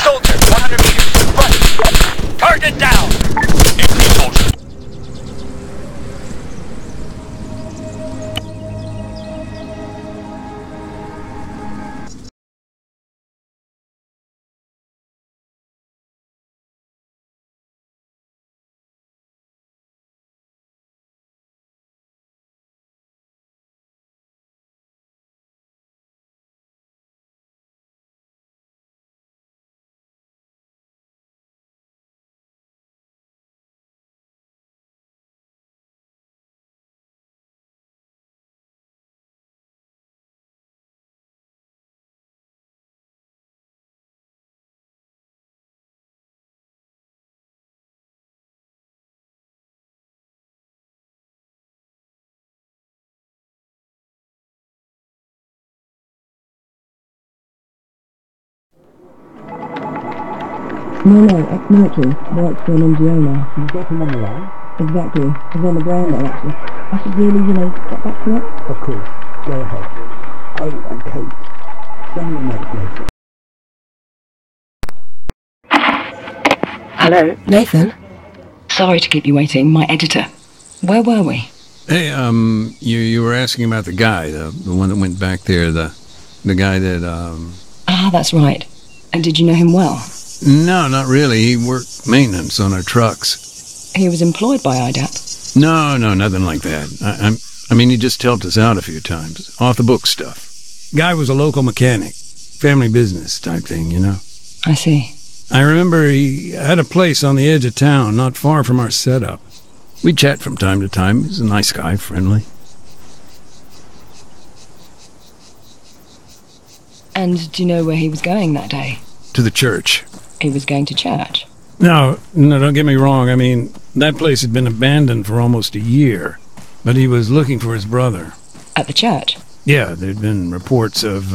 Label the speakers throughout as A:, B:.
A: Soldier, 100 meters. Right. Target down. Empty soldier.
B: No, ex-military. Works for an NGO now.
C: You've got him on the line?
B: Exactly. He's on the ground there, actually. I should really, get back to it.
C: Of course. Go ahead. Oh, and Kate, send me a note later.
B: Hello? Nathan? Sorry to keep you waiting. My editor. Where were we?
D: Hey, you were asking about the guy, the one that went back there, the guy that,
B: Ah, that's right. And did you know him well?
D: No, not really. He worked maintenance on our trucks.
B: He was employed by IDAP?
D: No, nothing like that. I mean, he just helped us out a few times. Off the book stuff. Guy was a local mechanic. Family business type thing, you know.
B: I see.
D: I remember he had a place on the edge of town, not far from our setup. We'd chat from time to time. He's a nice guy, friendly.
B: And do you know where he was going that day?
D: To the church.
B: He was going to church?
D: No, don't get me wrong. I mean, that place had been abandoned for almost a year. But he was looking for his brother.
B: At the church?
D: Yeah, there'd been reports of,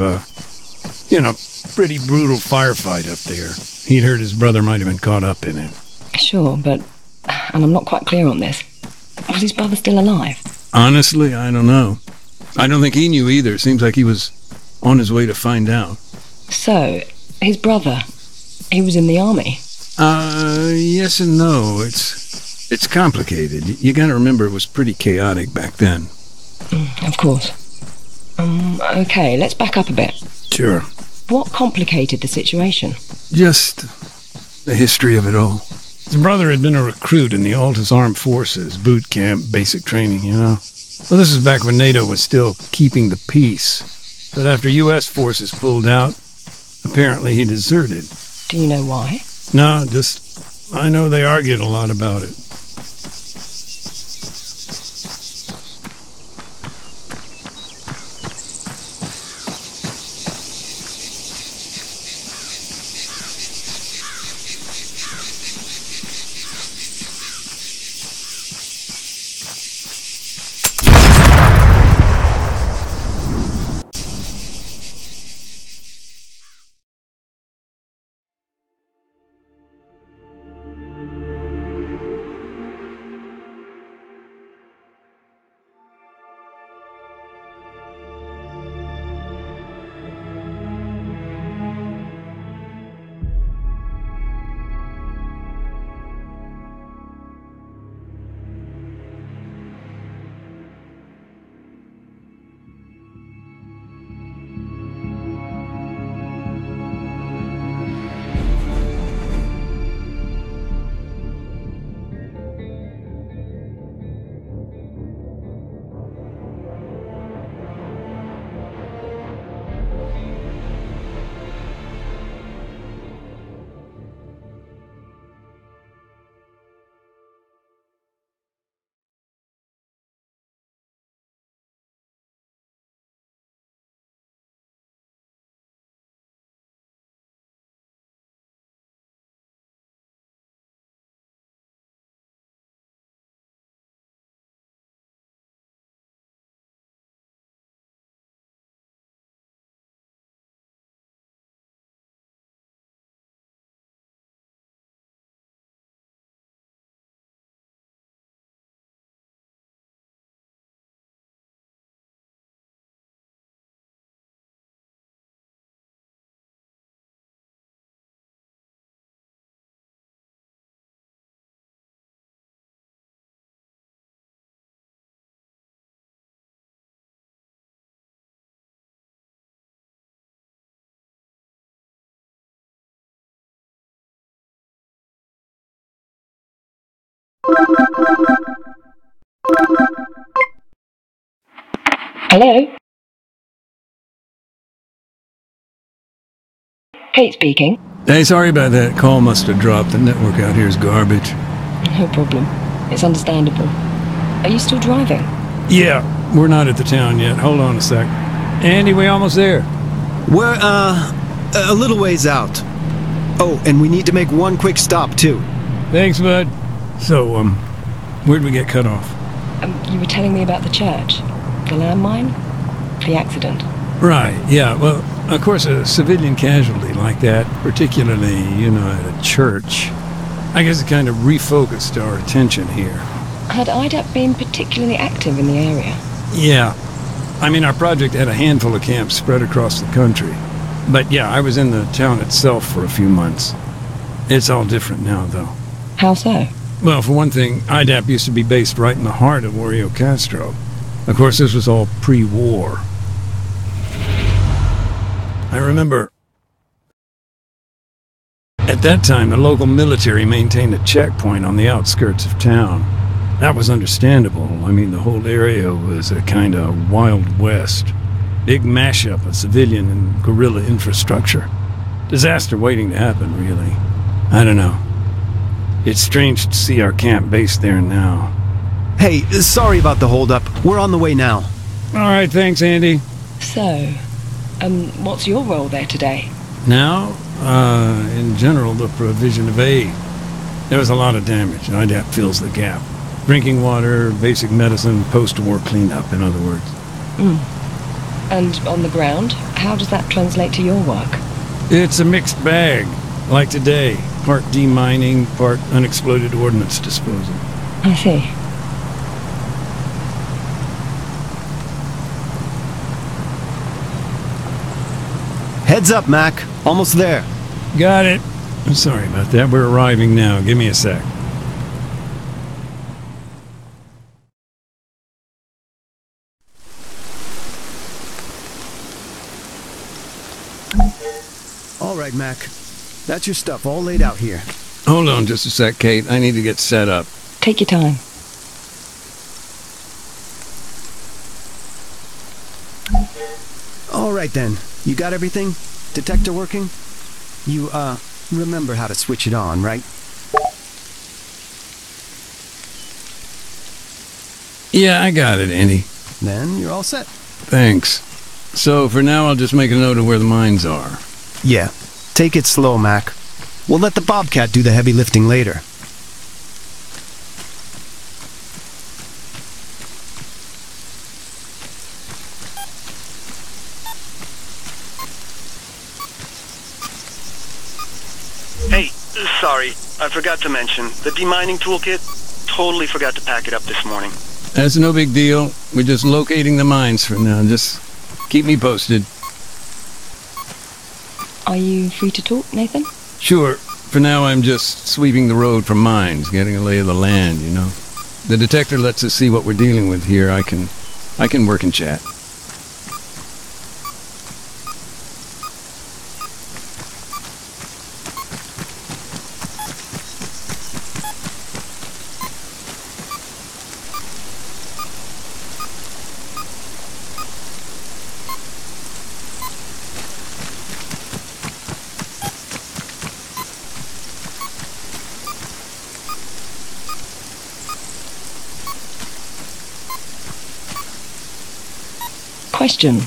D: pretty brutal firefight up there. He'd heard his brother might have been caught up in it.
B: Sure, but... And I'm not quite clear on this. Was his brother still alive?
D: Honestly, I don't know. I don't think he knew either. Seems like he was on his way to find out.
B: So, his brother, he was in the army?
D: Yes and no. It's complicated. You gotta remember it was pretty chaotic back then.
B: Of course. Okay, let's back up a bit.
D: Sure.
B: What complicated the situation?
D: Just the history of it all. His brother had been a recruit in the Altus Armed Forces, boot camp, basic training, you know. Well, this is back when NATO was still keeping the peace. But after U.S. forces pulled out, apparently he deserted.
B: Do you know why?
D: No, just... I know they argued a lot about it.
B: Hello? Kate speaking.
D: Hey, sorry about that. Call must have dropped. The network out here is garbage.
B: No problem. It's understandable. Are you still driving?
D: Yeah, we're not at the town yet. Hold on a sec. Andy, we almost there.
E: We're, a little ways out. Oh, and we need to make one quick stop, too.
D: Thanks, bud. So, where'd we get cut off?
B: You were telling me about the church. The landmine? The accident.
D: Right, yeah. Well, of course, a civilian casualty like that, particularly, at a church, I guess it kind of refocused our attention here.
B: Had IDAP been particularly active in the area?
D: Yeah. I mean, our project had a handful of camps spread across the country. But yeah, I was in the town itself for a few months. It's all different now, though.
B: How so?
D: Well, for one thing, IDAP used to be based right in the heart of Rio Castro. Of course, this was all pre-war. I remember... At that time, the local military maintained a checkpoint on the outskirts of town. That was understandable. I mean, the whole area was a kind of Wild West. Big mashup of civilian and guerrilla infrastructure. Disaster waiting to happen, really. I don't know. It's strange to see our camp based there now.
E: Hey, sorry about the holdup. We're on the way now.
D: All right, thanks, Andy.
B: So, what's your role there today?
D: Now, in general, the provision of aid. There was a lot of damage, and IDAP fills the gap. Drinking water, basic medicine, post-war cleanup, in other words.
B: And on the ground, how does that translate to your work?
D: It's a mixed bag, like today. Part demining, part unexploded ordnance disposal.
B: I see.
E: Heads up, Mac. Almost there.
D: Got it. I'm sorry about that. We're arriving now. Give me a sec.
E: All right, Mac. That's your stuff all laid out here.
D: Hold on just a sec, Kate. I need to get set up.
B: Take your time.
E: All right, then. You got everything? Detector working? You, remember how to switch it on, right?
D: Yeah, I got it, Andy.
E: Then you're all set.
D: Thanks. So, for now, I'll just make a note of where the mines are.
E: Yeah. Take it slow, Mac. We'll let the Bobcat do the heavy lifting later.
F: Hey, sorry, I forgot to mention, the demining toolkit, totally forgot to pack it up this morning.
D: That's no big deal. We're just locating the mines for now. Just keep me posted.
B: Are you free to talk, Nathan?
D: Sure. For now, I'm just sweeping the road for mines, getting a lay of the land, The detector lets us see what we're dealing with here. I can work and chat.
B: Question.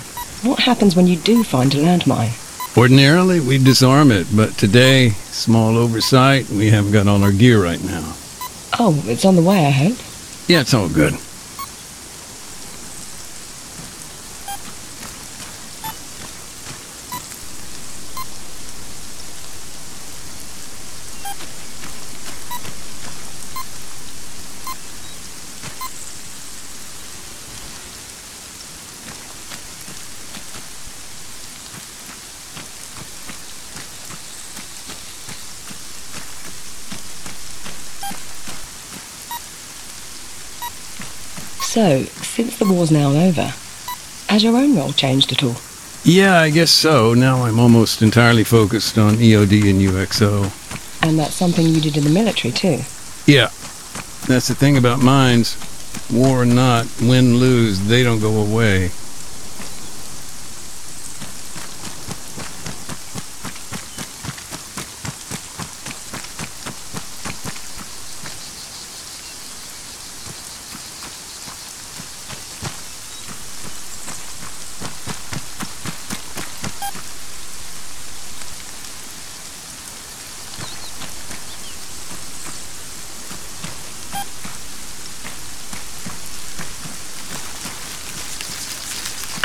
B: What happens when you do find a landmine?
D: Ordinarily, we disarm it, but today, small oversight, we haven't got all our gear right now.
B: Oh, it's on the way, I hope.
D: Yeah, it's all good.
B: So, since the war's now over, has your own role changed at all?
D: Yeah, I guess so. Now I'm almost entirely focused on EOD and UXO.
B: And that's something you did in the military too?
D: Yeah. That's the thing about mines. War or not, win, lose, they don't go away.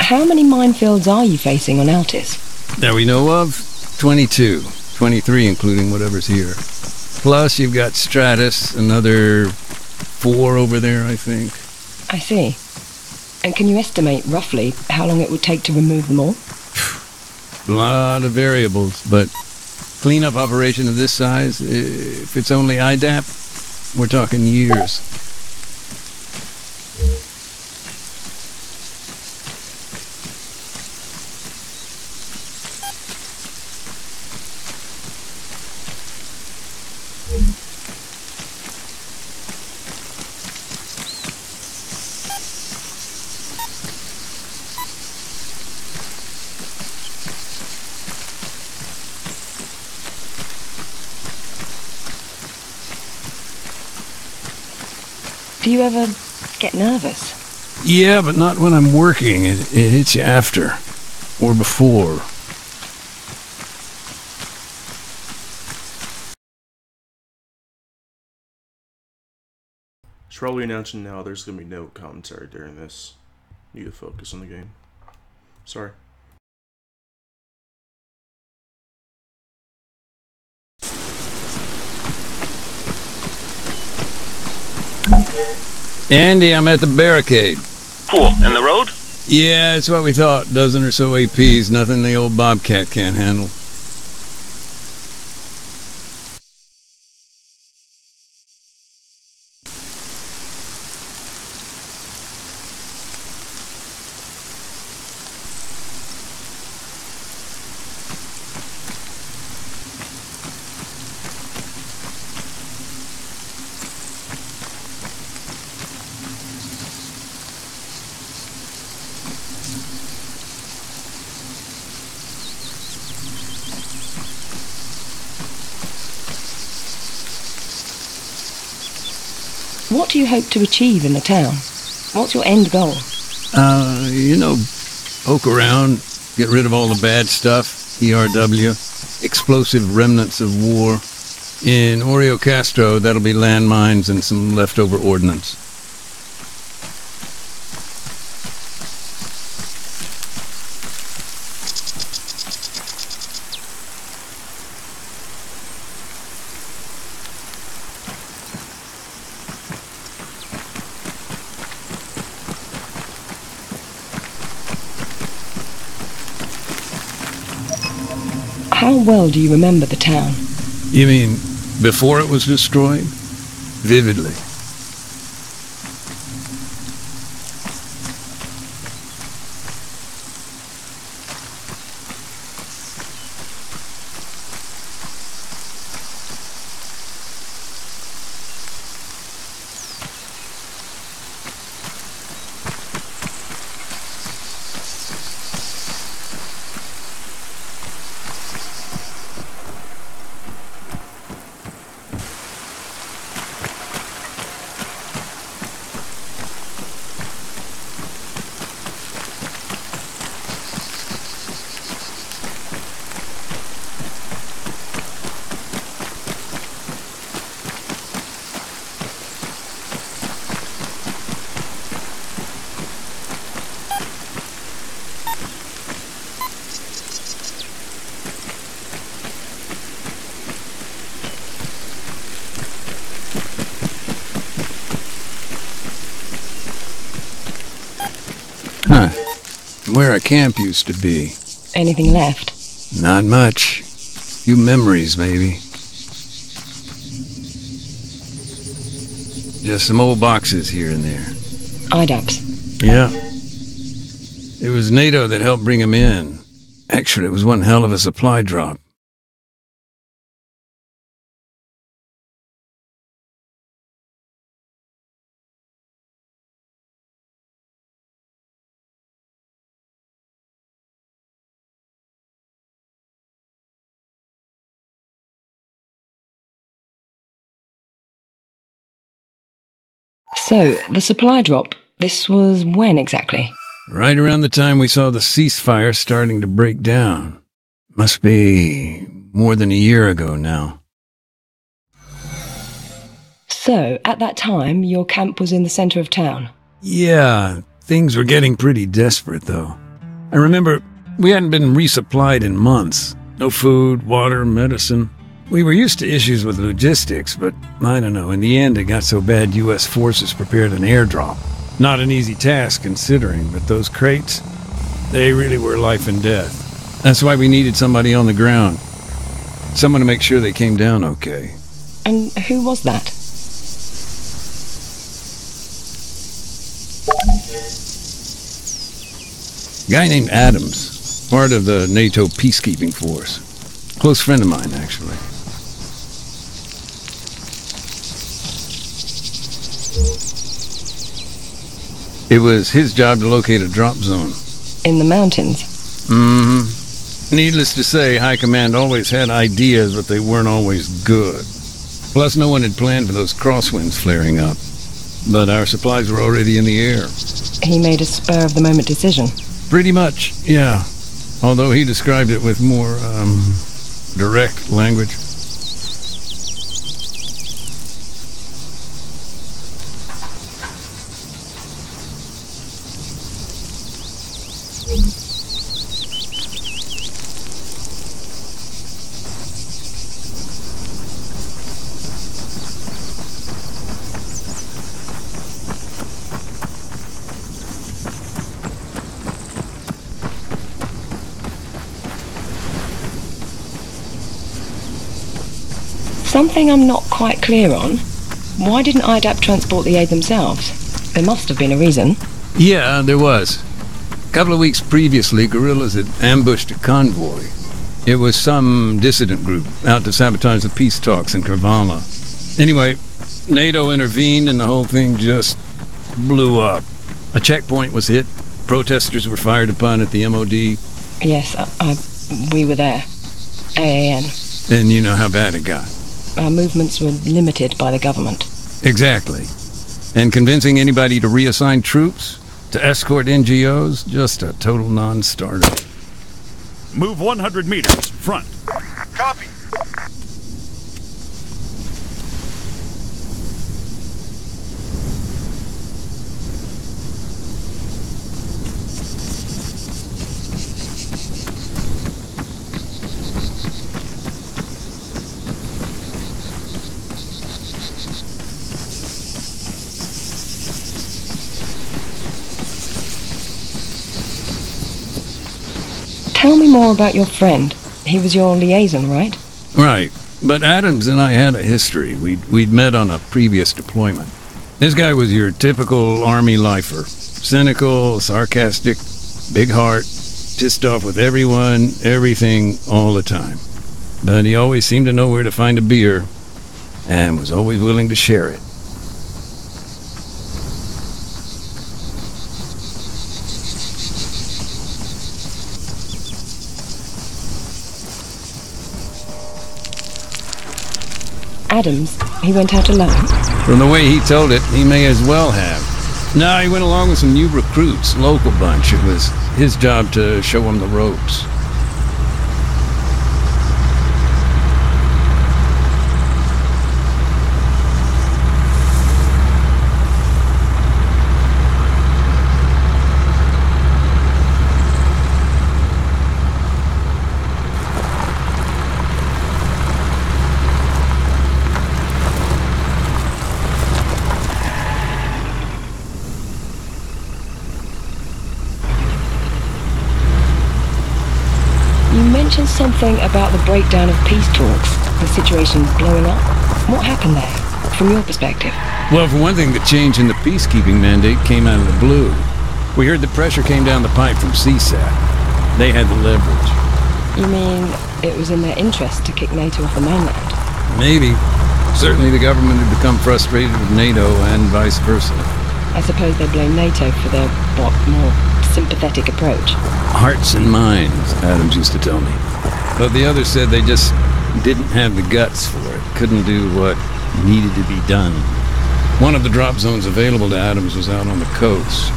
B: How many minefields are you facing on Altis?
D: That we know of, 22. 23 including whatever's here. Plus you've got Stratus, another 4 over there, I think.
B: I see. And can you estimate, roughly, how long it would take to remove them all?
D: A lot of variables, but cleanup operation of this size, if it's only IDAP, we're talking years.
B: Do you ever get nervous?
D: Yeah, but not when I'm working. It hits you after. Or before.
G: Should probably announcing now there's going to be no commentary during this. Need to focus on the game. Sorry.
D: Andy, I'm at the barricade.
F: Cool. And the road?
D: Yeah, it's what we thought. Dozen or so APs, nothing the old Bobcat can't handle.
B: What do you hope to achieve in the town? What's your end goal?
D: Poke around, get rid of all the bad stuff, ERW, explosive remnants of war. In Oreo Castro, that'll be landmines and some leftover ordnance.
B: How well do you remember the town?
D: You mean before it was destroyed? Vividly. Huh. Where our camp used to be.
B: Anything left?
D: Not much. Few memories, maybe. Just some old boxes here and there.
B: IDAPs.
D: Yeah. It was NATO that helped bring them in. Actually, it was one hell of a supply drop.
B: So, the supply drop, this was when exactly?
D: Right around the time we saw the ceasefire starting to break down. Must be more than a year ago now.
B: So, at that time, your camp was in the center of town?
D: Yeah, things were getting pretty desperate, though. I remember we hadn't been resupplied in months. No food, water, medicine. We were used to issues with logistics, but I don't know, in the end it got so bad U.S. forces prepared an airdrop. Not an easy task considering, but those crates, they really were life and death. That's why we needed somebody on the ground. Someone to make sure they came down okay.
B: And who was that?
D: A guy named Adams, part of the NATO peacekeeping force. Close friend of mine, actually. It was his job to locate a drop zone.
B: In the mountains?
D: Mm-hmm. Needless to say, High Command always had ideas, but they weren't always good. Plus, no one had planned for those crosswinds flaring up. But our supplies were already in the air.
B: He made a spur-of-the-moment decision?
D: Pretty much, yeah. Although he described it with more, direct language.
B: Something I'm not quite clear on. Why didn't IDAP transport the aid themselves? There must have been a reason.
D: Yeah, there was. A couple of weeks previously, guerrillas had ambushed a convoy. It was some dissident group out to sabotage the peace talks in Kervala. Anyway, NATO intervened and the whole thing just blew up. A checkpoint was hit. Protesters were fired upon at the MOD.
B: Yes, we were there. AAN.
D: And you know how bad it got.
B: Our movements were limited by the government.
D: Exactly. And convincing anybody to reassign troops, to escort NGOs, just a total non-starter.
A: Move 100 meters, front.
F: Copy.
B: Tell me more about your friend. He was your liaison, right?
D: Right. But Adams and I had a history. We'd met on a previous deployment. This guy was your typical Army lifer. Cynical, sarcastic, big heart, pissed off with everyone, everything, all the time. But he always seemed to know where to find a beer, and was always willing to share it.
B: Adams, he went out alone?
D: From the way he told it, he may as well have. No, he went along with some new recruits, local bunch. It was his job to show them the ropes.
B: You mentioned something about the breakdown of peace talks, the situation blowing up. What happened there, from your perspective?
D: Well, for one thing, the change in the peacekeeping mandate came out of the blue. We heard the pressure came down the pipe from CSAT. They had the leverage.
B: You mean it was in their interest to kick NATO off the mainland?
D: Maybe. Certainly the government had become frustrated with NATO and vice versa.
B: I suppose they blame NATO for their, more sympathetic approach.
D: Hearts and minds, Adams used to tell me. But the others said they just didn't have the guts for it. Couldn't do what needed to be done. One of the drop zones available to Adams was out on the coast.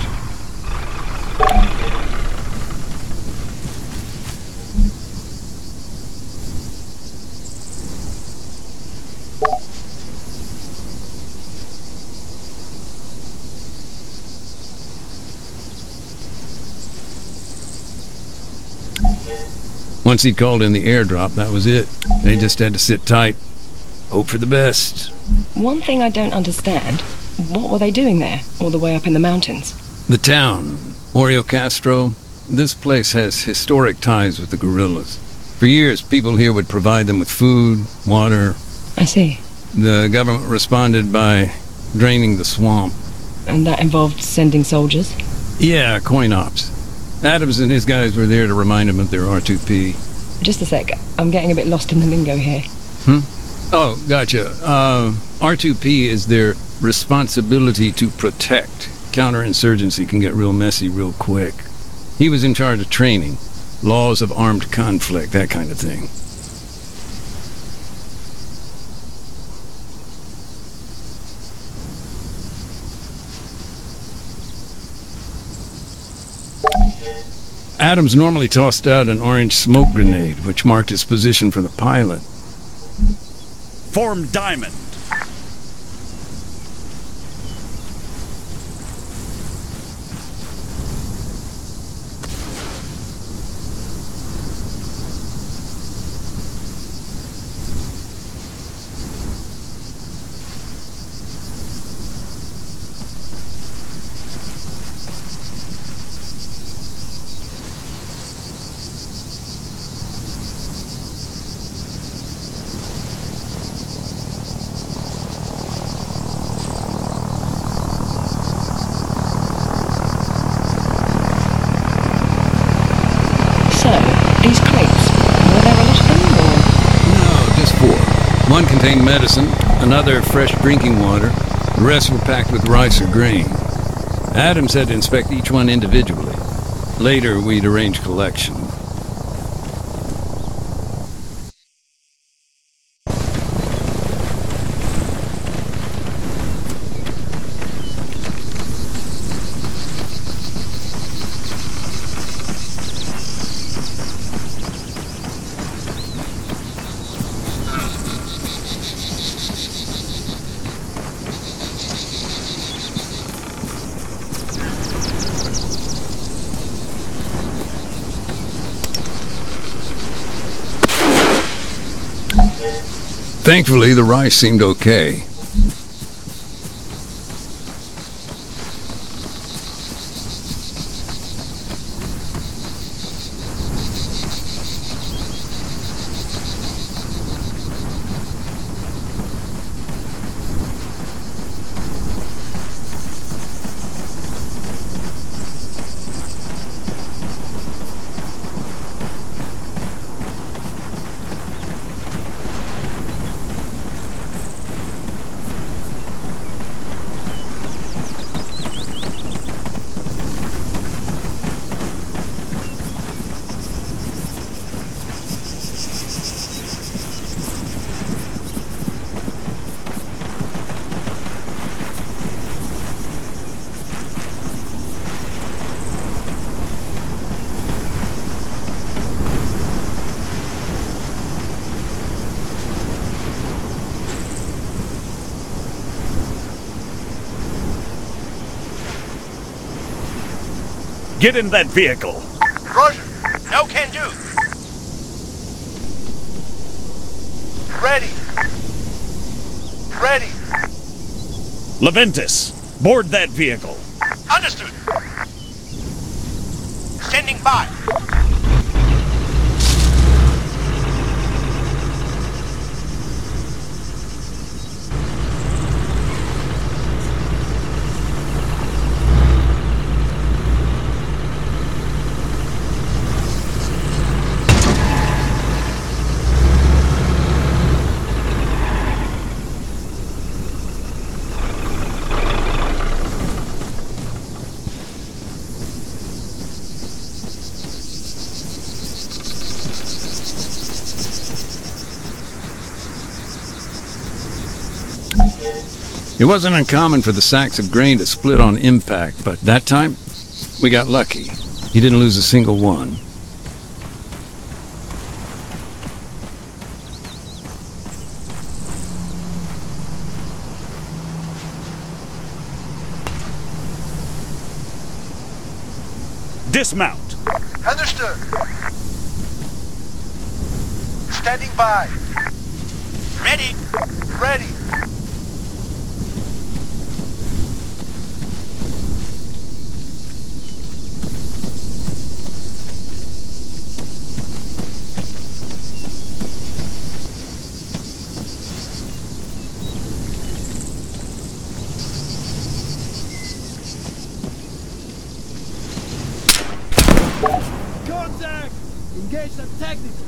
D: Once he called in the airdrop, that was it. They just had to sit tight, hope for the best.
B: One thing I don't understand, what were they doing there, all the way up in the mountains?
D: The town, Oreo Castro, this place has historic ties with the guerrillas. For years, people here would provide them with food, water.
B: I see.
D: The government responded by draining the swamp.
B: And that involved sending soldiers?
D: Yeah, coin ops. Adams and his guys were there to remind him of their R2P.
B: Just a sec, I'm getting a bit lost in the lingo here.
D: Oh, gotcha. R2P is their responsibility to protect. Counterinsurgency can get real messy real quick. He was in charge of training, laws of armed conflict, that kind of thing. Adams normally tossed out an orange smoke grenade, which marked his position for the pilot.
A: Form diamond.
B: These crates, were there a lot of them, or...?
D: No, just 4. One contained medicine, another fresh drinking water. The rest were packed with rice or grain. Adams had to inspect each one individually. Later, we'd arrange collection. Thankfully, the rice seemed okay.
A: Get in that vehicle.
H: Roger. No can do. Ready. Ready.
A: Leventis, board that vehicle.
H: Understood. Standing by.
D: It wasn't uncommon for the sacks of grain to split on impact, but that time, we got lucky. He didn't lose a single one.
A: Dismount.
H: Understood. Standing by. Ready. Ready.
E: Contact! Engage the technical.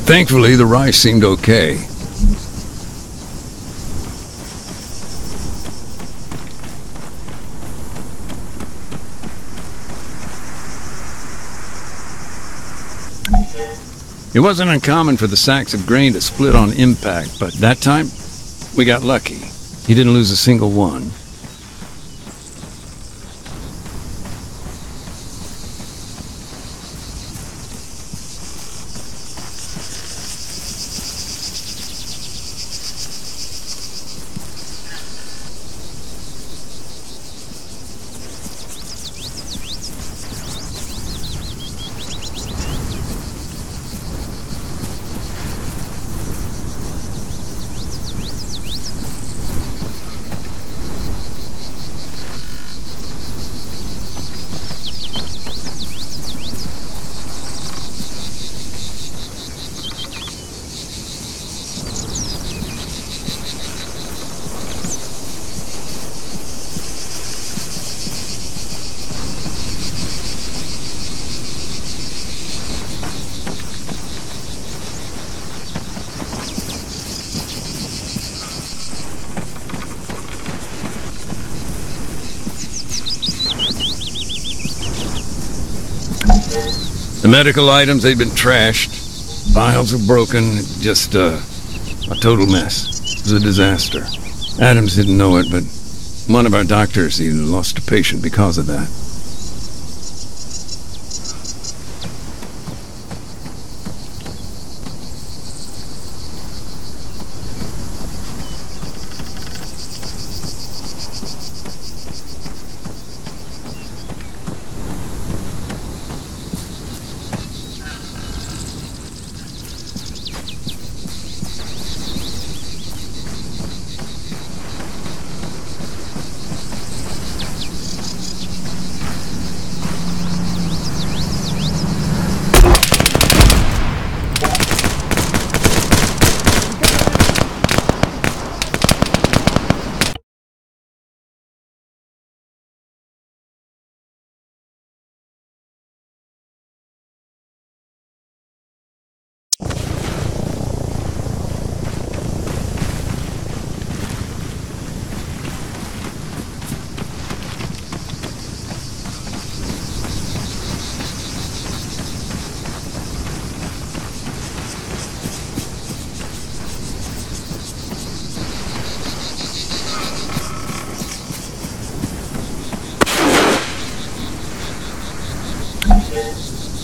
D: Thankfully, the rice seemed okay. It wasn't uncommon for the sacks of grain to split on impact, but that time, we got lucky. He didn't lose a single one. The medical items, they'd been trashed. Files were broken. Just a total mess. It was a disaster. Adams didn't know it, but one of our doctors, he lost a patient because of that.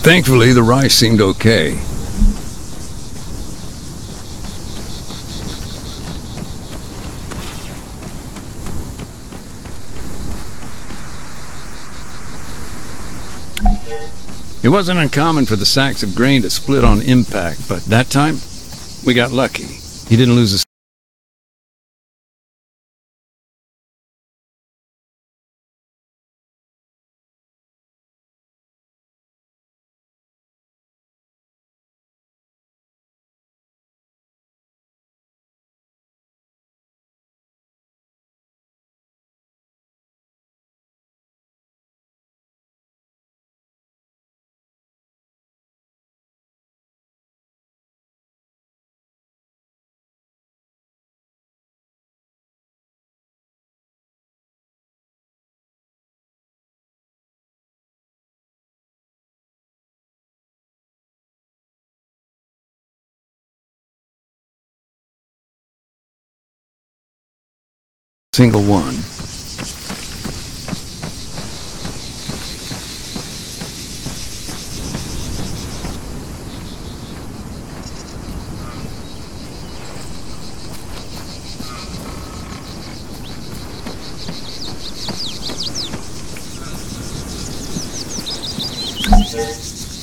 D: Thankfully, the rice seemed okay. It wasn't uncommon for the sacks of grain to split on impact, but that time, we got lucky. He didn't lose a single one.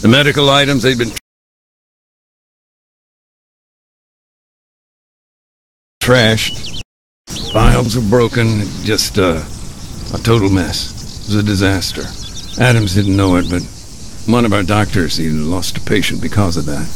D: The medical items they'd been trashed. Files were broken. Just a total mess. It was a disaster. Adams didn't know it, but one of our doctors, he lost a patient because of that.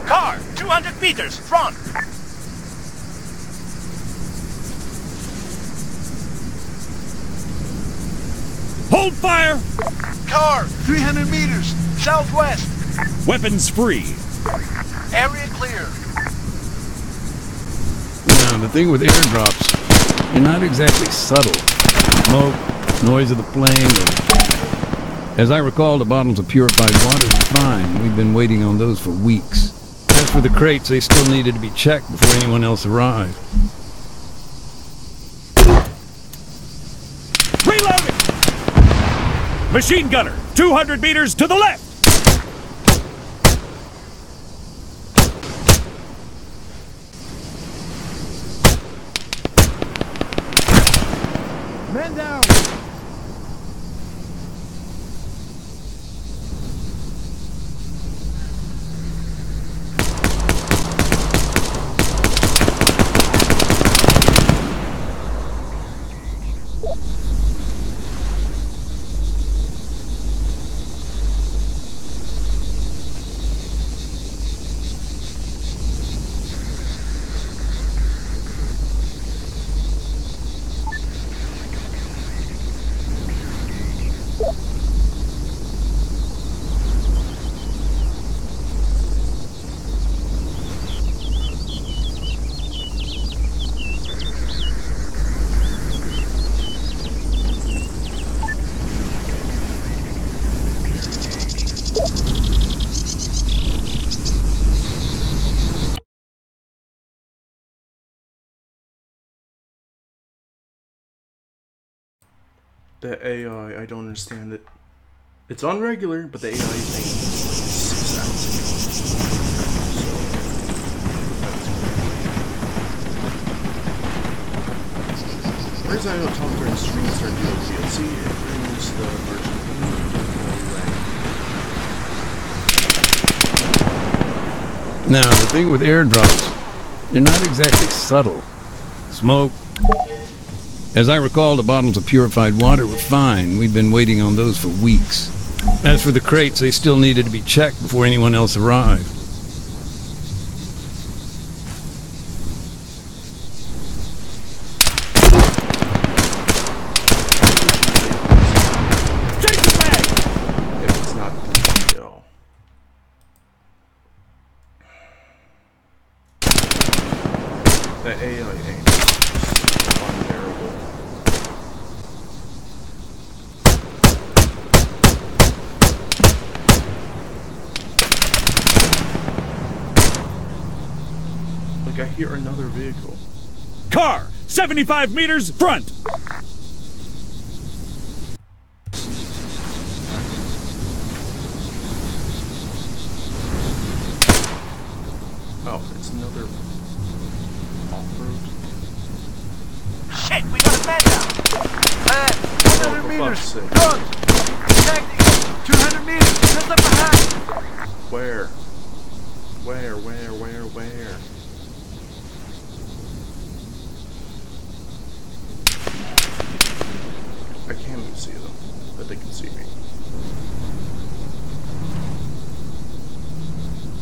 A: Car, 200 meters, front.
I: Hold fire!
H: Car, 300 meters, southwest.
I: Weapons free.
H: Area clear.
D: Now, the thing with airdrops, you're not exactly subtle. Smoke, noise of the plane. As I recall, the bottles of purified water were fine. We've been waiting on those for weeks. As for the crates, they still needed to be checked before anyone else arrived.
I: Reloading! Machine gunner, 200 meters to the left!
E: Men down!
G: The AI, I don't understand it. It's on regular, but the AI thing is 6 hours. Where's I don't talk during stream start doing DLC? It brings the version
D: Now, the thing with airdrops, they're not exactly subtle. Smoke. As I recall, the bottles of purified water were fine. We'd been waiting on those for weeks. As for the crates, they still needed to be checked before anyone else arrived.
G: if it's not complete at all. The AI ain't unbearable. I hear another vehicle.
I: Car, 75 meters front.
G: Oh, it's another off-road.
H: Shit, we got a man down. Man, 100
G: for
H: meters.
G: fuck's sake.
H: Guns. Attacking. 200 meters. Just up behind.
G: Where? I can't even see them, but they can see me.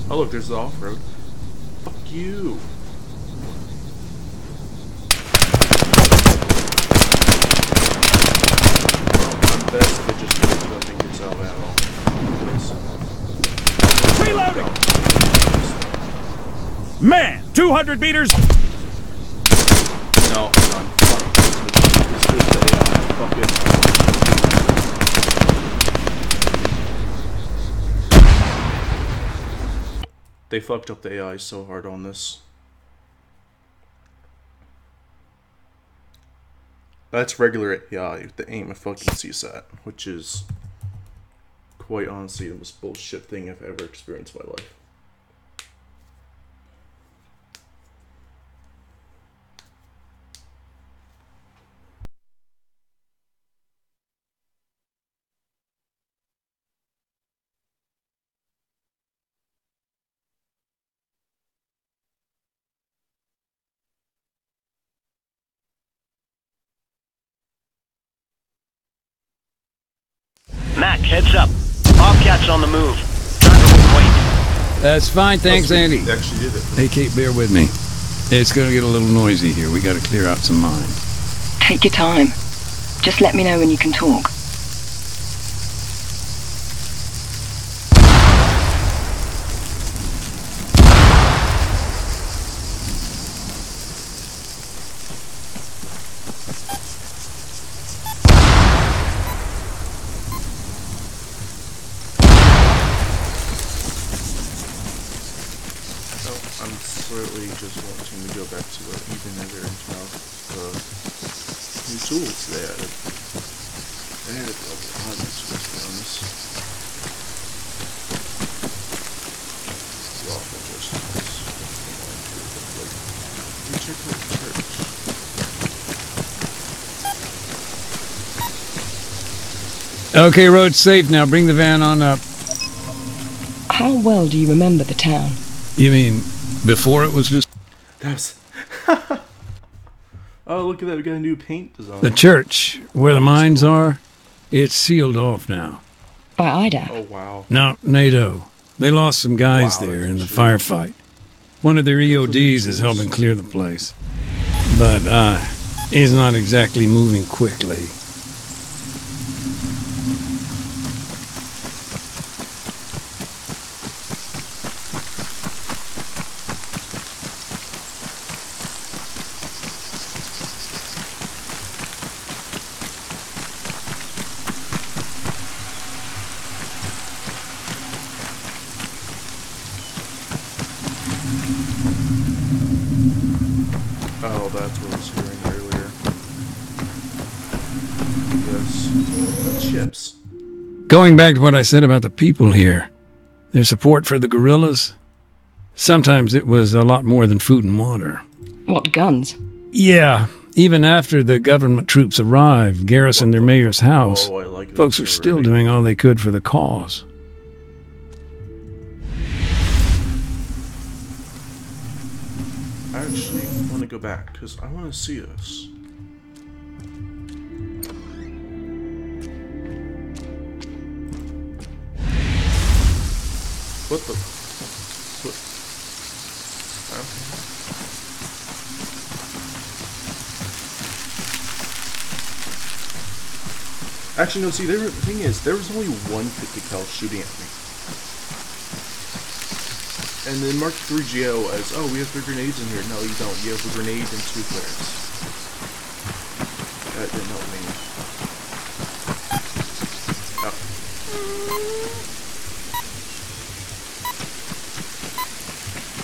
G: Oh look, there's the off-road. Fuck you. I'm best if it just nothing gets out at all. Please.
I: Reloading! Man, 200 meters.
G: No, I'm done. Fuck. This is the AI. Fuck it. They fucked up the AI so hard on this. That's regular AI, the aim of fucking CSAT, which is quite honestly the most bullshit thing I've ever experienced in my life.
F: Mac, heads up. Bobcat's on the move. Driver will wait.
D: That's fine, thanks, Andy.
G: They actually did it.
D: Hey, Kate, bear with me. It's gonna get a little noisy here. We gotta clear out some mines.
B: Take your time. Just let me know when you can talk.
G: I'm slightly just wanting to go back to the even nether and count the new tools they added. They added a lot of new tools, to be honest. Well, for just we check out the church.
D: Okay, road's safe now. Bring the van on up.
B: How well do you remember the town?
D: You mean before it was just
G: That's oh, look at that, we got a new paint design.
D: the church where the mines are? It's sealed off now.
B: By Ida.
G: Oh wow.
D: No, NATO. They lost some guys
G: Wow,
D: there in the
G: that's
D: firefight. One of their EODs is helping clear the place. But, he's not exactly moving quickly.
G: Oh, that's what I was hearing earlier. Yes. Chips.
D: Going back to what I said about the people here, their support for the guerrillas, sometimes it was a lot more than food and water.
B: What, guns?
D: Yeah, even after the government troops arrived, garrisoned their mayor's house,
G: Oh, I like
D: folks
G: this
D: are still
G: already.
D: doing all they could for the cause.
G: I actually want to go back because I want to see this. What the? What? Actually, no. See, the thing is, there was only one 50 cal shooting at me. And then mark 3GO as, oh, we have 3 grenades in here. No, you don't. You have a grenade and 2 flares. That didn't help me. Oh.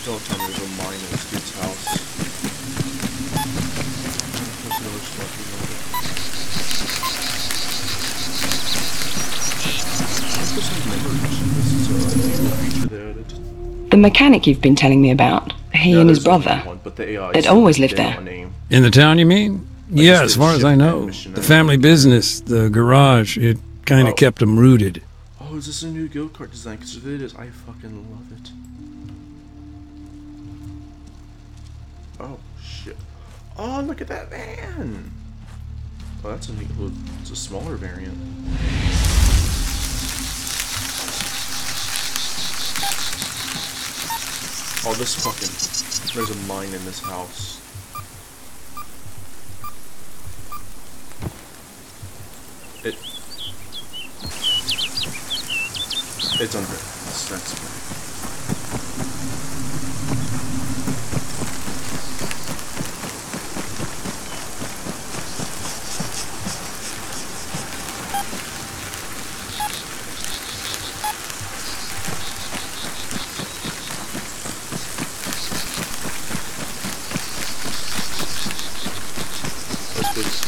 G: Don't tell me there's a mine in this dude's house.
B: The mechanic you've been telling me about, he and his brother, they'd always lived there.
D: In the town, you mean? Yeah, as far as I know. The family business, the garage, it kind of kept them rooted.
G: Oh, is this a new go kart design? Because if it is, I fucking love it. Oh, shit. Oh, look at that van! Oh, that's a neat little, it's a smaller variant. Oh, this fucking, there's a mine in this house. It's under, that's fine.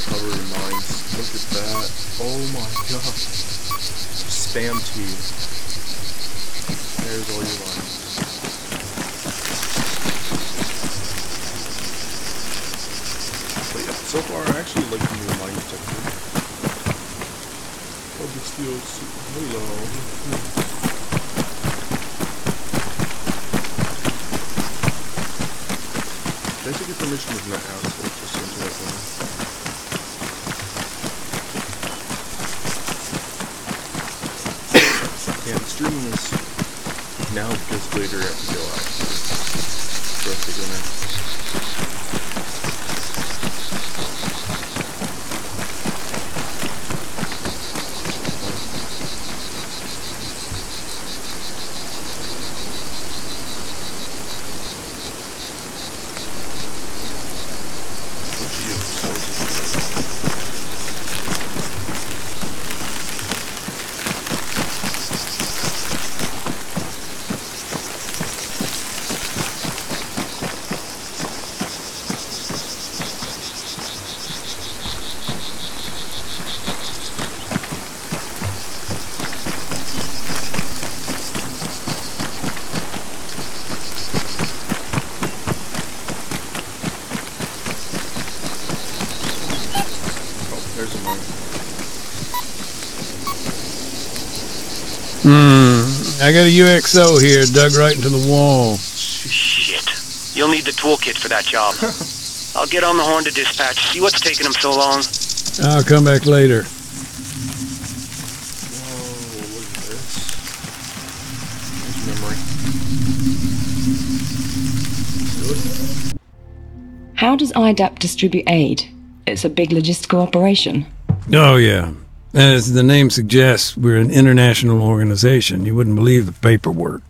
G: Cover in mines. Look at that. Oh my god. Spam tea. There's all your lines. But yeah, so far I actually like the new mine detector. Oh, the steel suit. Hello. Did I take your permission with my out, so it's just into that one. Yeah, the streaming is now because later I have to go out for us to dinner.
D: I got a UXO here dug right into the wall.
F: Shit. You'll need the toolkit for that job. I'll get on the horn to dispatch, see what's taking them so long.
D: I'll come back later.
G: Whoa, look at this. There's memory.
B: How does IDAP distribute aid? It's a big logistical operation.
D: Oh, yeah. As the name suggests, we're an international organization. You wouldn't believe the paperwork.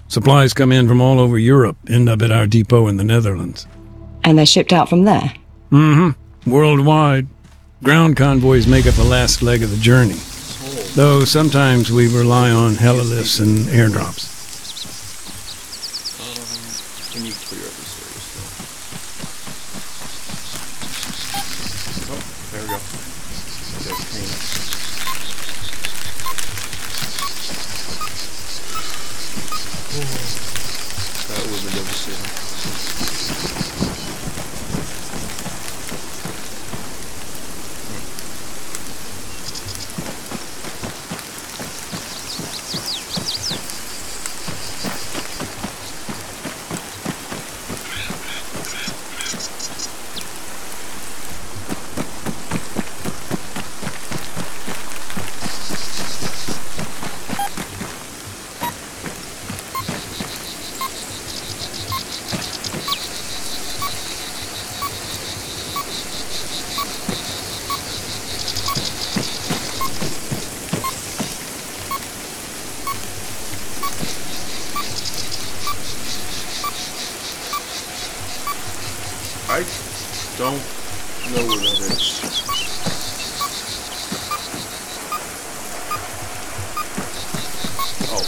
D: Supplies come in from all over Europe, end up at our depot in the Netherlands.
B: And they're shipped out from there?
D: Mm-hmm. Worldwide. Ground convoys make up the last leg of the journey. Though sometimes we rely on helilifts and airdrops.
G: I need to clear up this area still. Oh, there we go. That would have been devastating. I don't know where that is. Oh.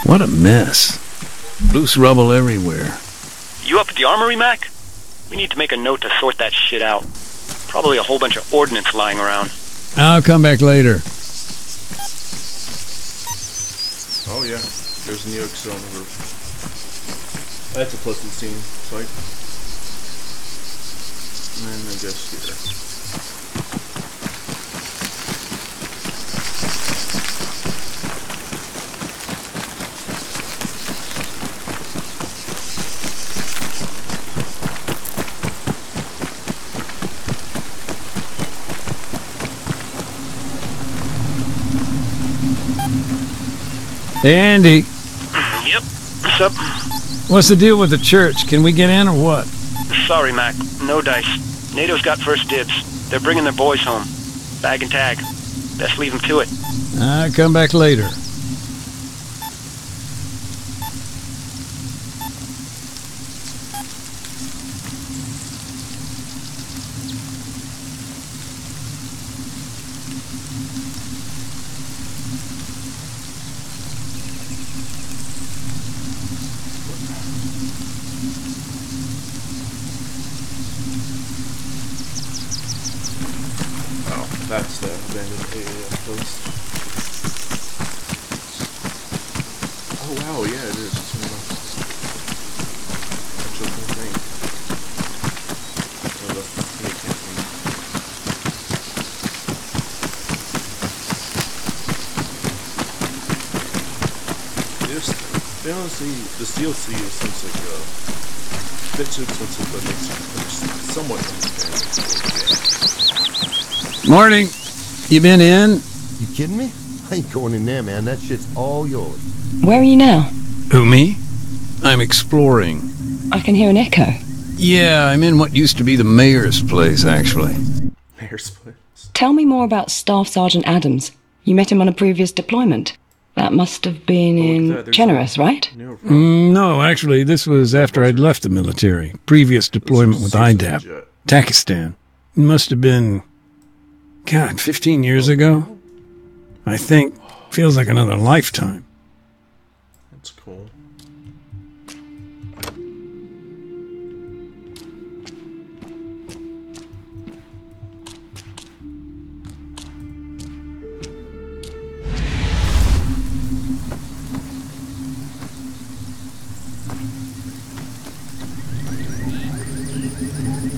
D: What a mess. Loose rubble everywhere.
F: You up at the armory, Mac? We need to make a note to sort that shit out. Probably a whole bunch of ordnance lying around.
D: I'll come back later.
G: There's a New York on the roof. That's a pleasant scene, right? And I guess here.
D: Hey, Andy.
F: Yep. What's up?
D: What's the deal with the church? Can we get in or what?
F: Sorry, Mac. No dice. NATO's got first dibs. They're bringing their boys home. Bag and tag. Best leave them to it.
D: I'll come back later.
G: That's the abandoned area post. Oh wow, yeah it is. It's in the actual thing. Oh, that's the snake camping. They honestly, this DLC seems like a bit too expensive, but it's somewhat understandable.
D: Morning. You been in?
J: You kidding me? I ain't going in there, man. That shit's all yours.
B: Where are you now?
D: Who, me? I'm exploring.
B: I can hear an echo.
D: Yeah, I'm in what used to be the mayor's place, actually.
G: Mayor's place?
B: Tell me more about Staff Sergeant Adams. You met him on a previous deployment. That must have been in Generous, right?
D: No, actually, this was after I'd left the military. Previous deployment with IDAP. Pakistan. It must have been... God, 15 years ago? I think. Feels like another lifetime.
G: That's cool.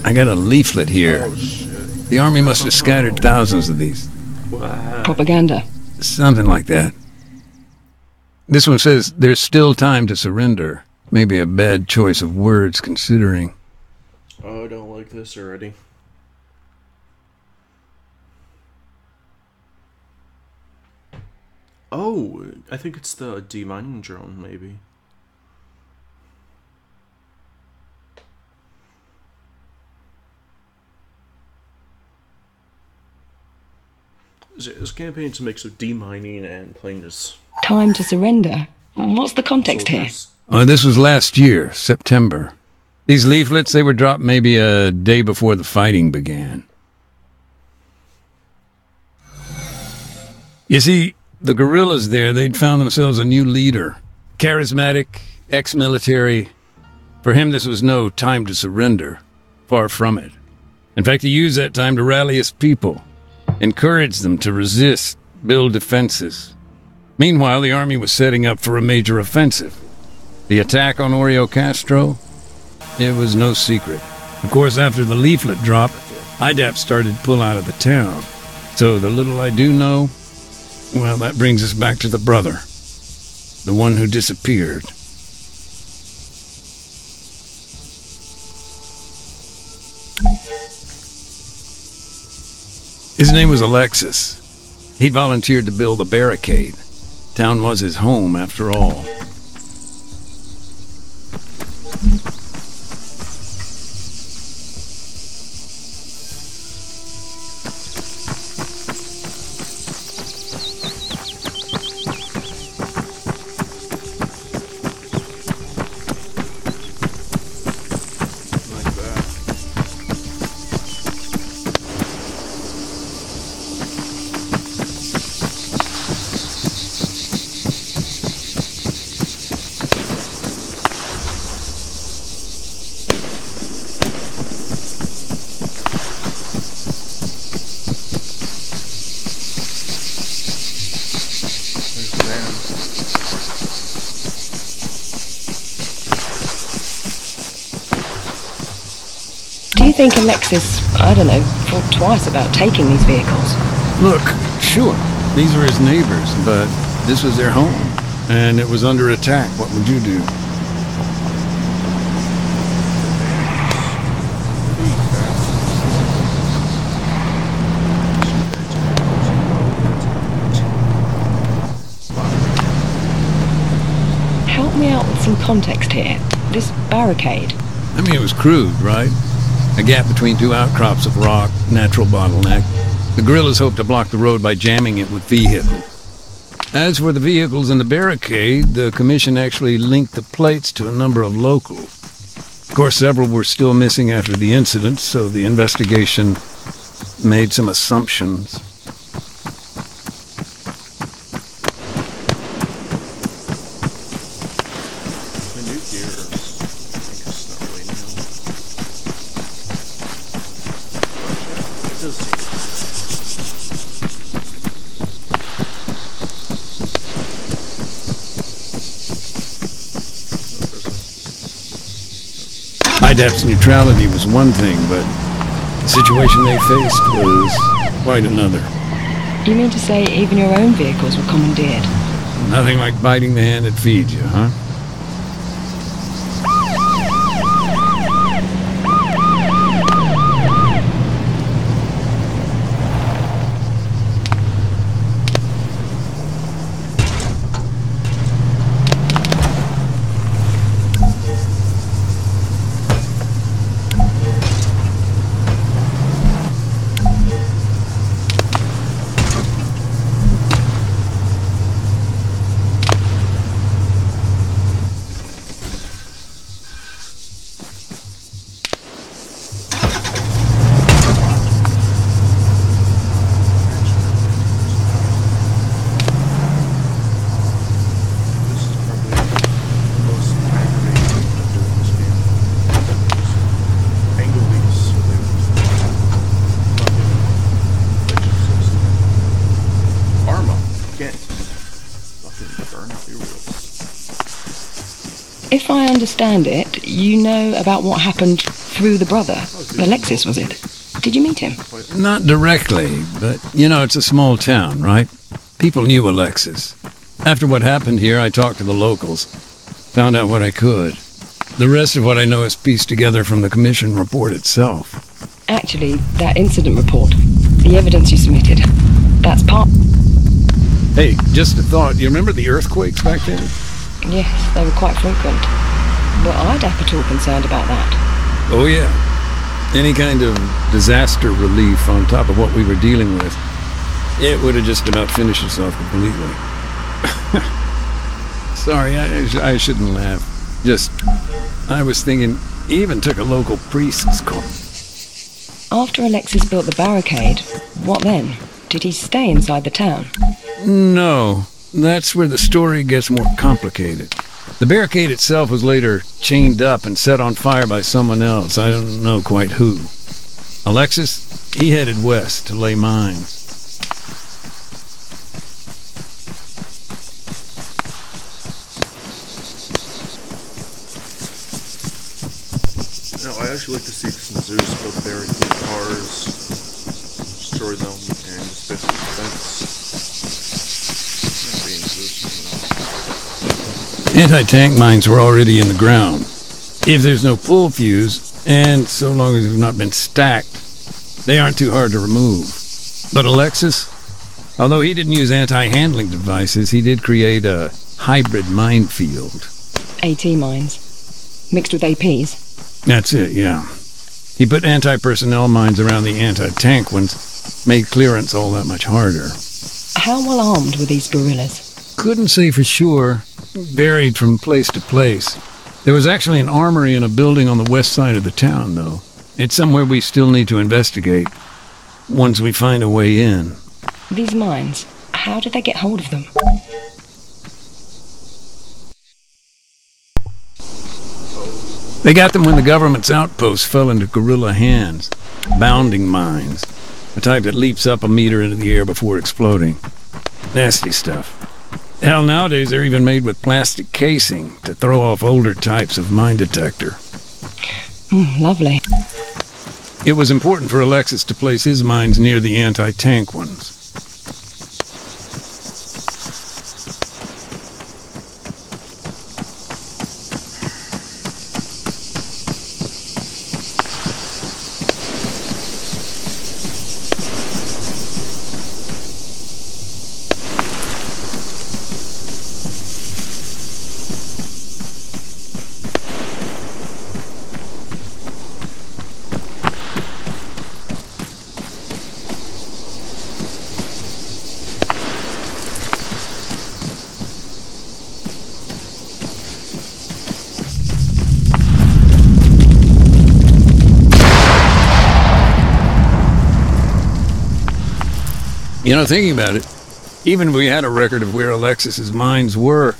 D: I got a leaflet here.
G: Oh, shit.
D: The Army must have scattered thousands of these.
G: Wow.
B: Propaganda.
D: Something like that. This one says, there's still time to surrender. Maybe a bad choice of words, considering.
G: Oh, I don't like this already. Oh, I think it's the demining drone, maybe. This campaign to mix of demining and playing this.
B: Time to surrender. What's the context here?
D: Oh, this was last year, September. These leaflets, they were dropped maybe a day before the fighting began. You see, the guerrillas there, they'd found themselves a new leader. Charismatic, ex-military. For him, this was no time to surrender. Far from it. In fact, he used that time to rally his people. Encourage them to resist, build defenses. Meanwhile, the Army was setting up for a major offensive. The attack on Oreo Castro, it was no secret. Of course, after the leaflet drop, IDAP started to pull out of the town. So the little I do know, well, that brings us back to the brother. The one who disappeared. His name was Alexis. He'd volunteered to build a barricade. Town was his home, after all.
B: think Alexis, I don't know, thought twice about taking these vehicles?
D: Look, sure, these are his neighbors, but this was their home, and it was under attack. What would you do?
B: Help me out with some context here. This barricade.
D: I mean, it was crude, right? A gap between two outcrops of rock, natural bottleneck. The guerrillas hoped to block the road by jamming it with vehicles. As for the vehicles in the barricade, the commission actually linked the plates to a number of locals. Of course, several were still missing after the incident, so the investigation made some assumptions.
G: The new gear, I think it's not really new. It does seem.
D: IDAP's neutrality was one thing, but the situation they faced was quite another.
B: You mean to say even your own vehicles were commandeered?
D: Nothing like biting the hand that feeds you, huh?
B: If I understand it, you know about what happened through the brother. Alexis, was it? Did you meet him?
D: Not directly, but, you know, it's a small town, right? People knew Alexis. After what happened here, I talked to the locals. Found out what I could. The rest of what I know is pieced together from the commission report itself.
B: Actually, that incident report, the evidence you submitted, that's part...
D: Hey, just a thought. You remember the earthquakes back then?
B: Yes, they were quite frequent. But I'd at all concerned about that.
D: Oh, yeah. Any kind of disaster relief on top of what we were dealing with, it would have just about finished us off completely. Sorry, I shouldn't laugh. Just, I was thinking, he even took a local priest's call.
B: After Alexis built the barricade, what then? Did he stay inside the town?
D: No, that's where the story gets more complicated. The barricade itself was later chained up and set on fire by someone else. I don't know quite who. Alexis, he headed west to lay mines.
G: No, I actually like to see some zoos go barricade cars, destroy them, and just basically defense.
D: Anti-tank mines were already in the ground. If there's no pull fuse, and so long as they've not been stacked, they aren't too hard to remove. But Alexis, although he didn't use anti-handling devices, he did create a hybrid minefield.
B: AT mines. Mixed with APs?
D: That's it, yeah. He put anti-personnel mines around the anti-tank ones, made clearance all that much harder.
B: How well armed were these guerrillas?
D: Couldn't say for sure. Varied from place to place. There was actually an armory in a building on the west side of the town, though. It's somewhere we still need to investigate, once we find a way in.
B: These mines, how did they get hold of them?
D: They got them when the government's outposts fell into guerrilla hands. Bounding mines. The type that leaps up a meter into the air before exploding. Nasty stuff. Hell, nowadays they're even made with plastic casing to throw off older types of mine detector.
B: Lovely.
D: It was important for Alexis to place his mines near the anti-tank ones. You know, thinking about it, even if we had a record of where Alexis's mines were,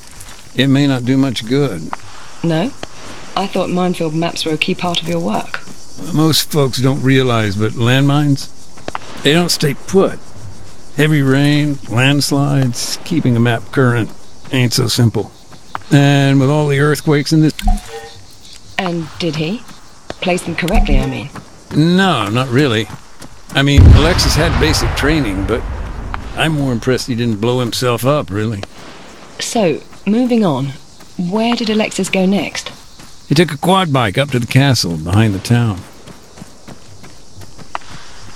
D: it may not do much good.
B: No? I thought minefield maps were a key part of your work.
D: Most folks don't realize, but landmines, they don't stay put. Heavy rain, landslides, keeping a map current ain't so simple. And with all the earthquakes in this...
B: And did he? Place them correctly, I mean.
D: No, not really. I mean, Alexis had basic training, but I'm more impressed he didn't blow himself up, really.
B: So, moving on, where did Alexis go next?
D: He took a quad bike up to the castle behind the town.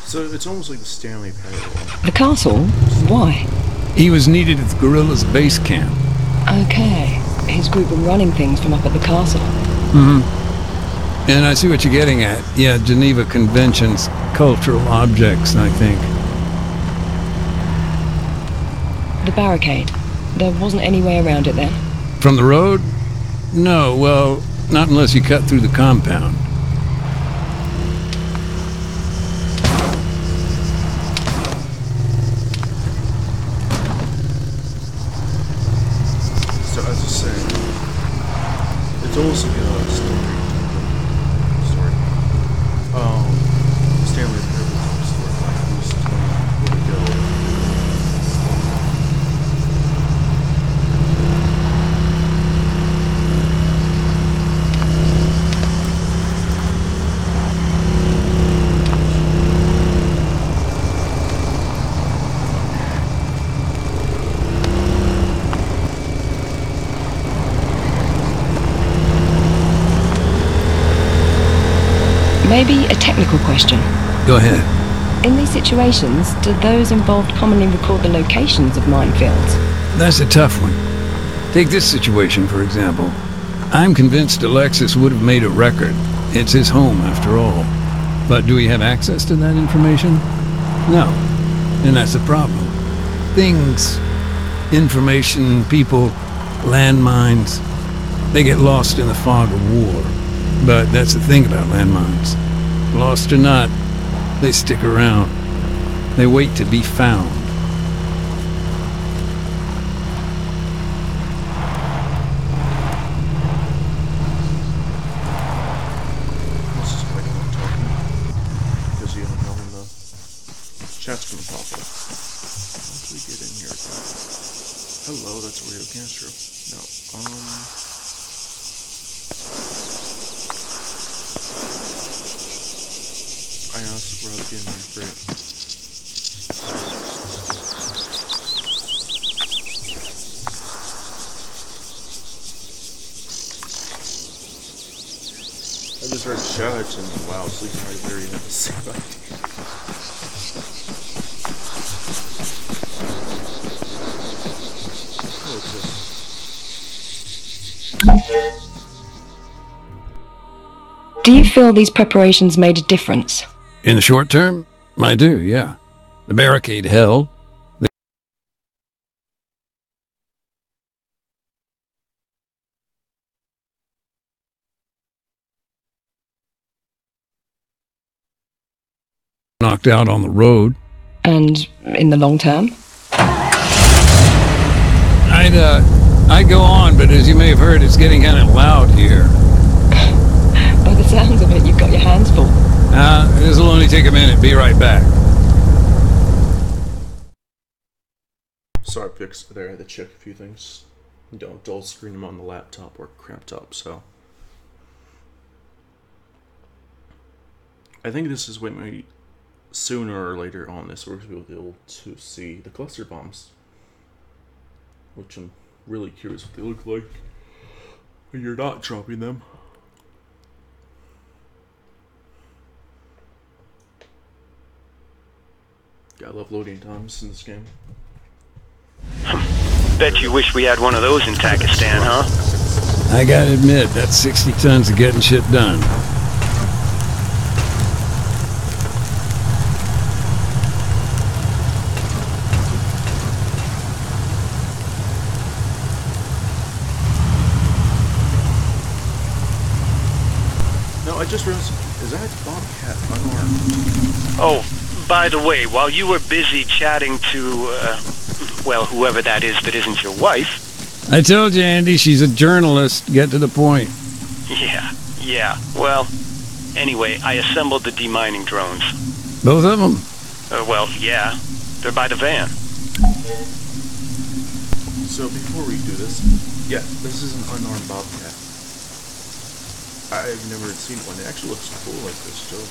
G: So it's almost like the Stanley Parallel.
B: The castle? Why?
D: He was needed at the guerrillas' base camp.
B: Okay. His group were running things from up at the castle.
D: Mm-hmm. And I see what you're getting at. Yeah, Geneva Convention's cultural objects, I think.
B: The barricade. There wasn't any way around it then?
D: From the road? No, well, not unless you cut through the compound.
G: So as I was saying, it's almost like a story. Stanley Parable type story, like who's telling where to go.
B: Maybe a technical question.
D: Go ahead.
B: In these situations, do those involved commonly record the locations of minefields?
D: That's a tough one. Take this situation, for example. I'm convinced Alexis would have made a record. It's his home, after all. But do we have access to that information? No. And that's the problem. Things, information, people, landmines, they get lost in the fog of war. But that's the thing about landmines. Lost or not, they stick around. They wait to be found.
G: This is quite a lot talking. Because you don't know when the chat's gonna pop up. Once we get in here. Hello, that's Rio Castro. No, I asked where I was getting my break. I just heard shots and wow, sleeping right there, you have the same idea.
B: Do you feel these preparations made a difference?
D: In the short term, I do, yeah. The barricade held. They knocked out on the road.
B: And in the long term?
D: I'd go on, but as you may have heard, it's getting kind of loud here.
B: By the sounds of it, you've got your hands full.
D: This'll only take a minute. Be right back.
G: Sorry, Pix. There, I had to check a few things. Don't dull screen them on the laptop or cramped up, so. I think this is when we, sooner or later on this, we're going to be able to see the cluster bombs. Which I'm really curious what they look like when you're not dropping them. Gotta love loading times in this game.
F: Bet you wish we had one of those in Pakistan, huh?
D: I gotta admit, that's 60 tons of getting shit done.
G: No, I just realized, is that Bobcat unarmed?
F: Oh, by the way, while you were busy chatting to, well, whoever that is that isn't your wife...
D: I told you, Andy, she's a journalist. Get to the point.
F: Yeah. Well, anyway, I assembled the demining drones.
D: Both of them?
F: Well, yeah. They're by the van.
G: So before we do this, yeah, this is an unarmed Bobcat. I've never seen one. It actually looks cool like this, too.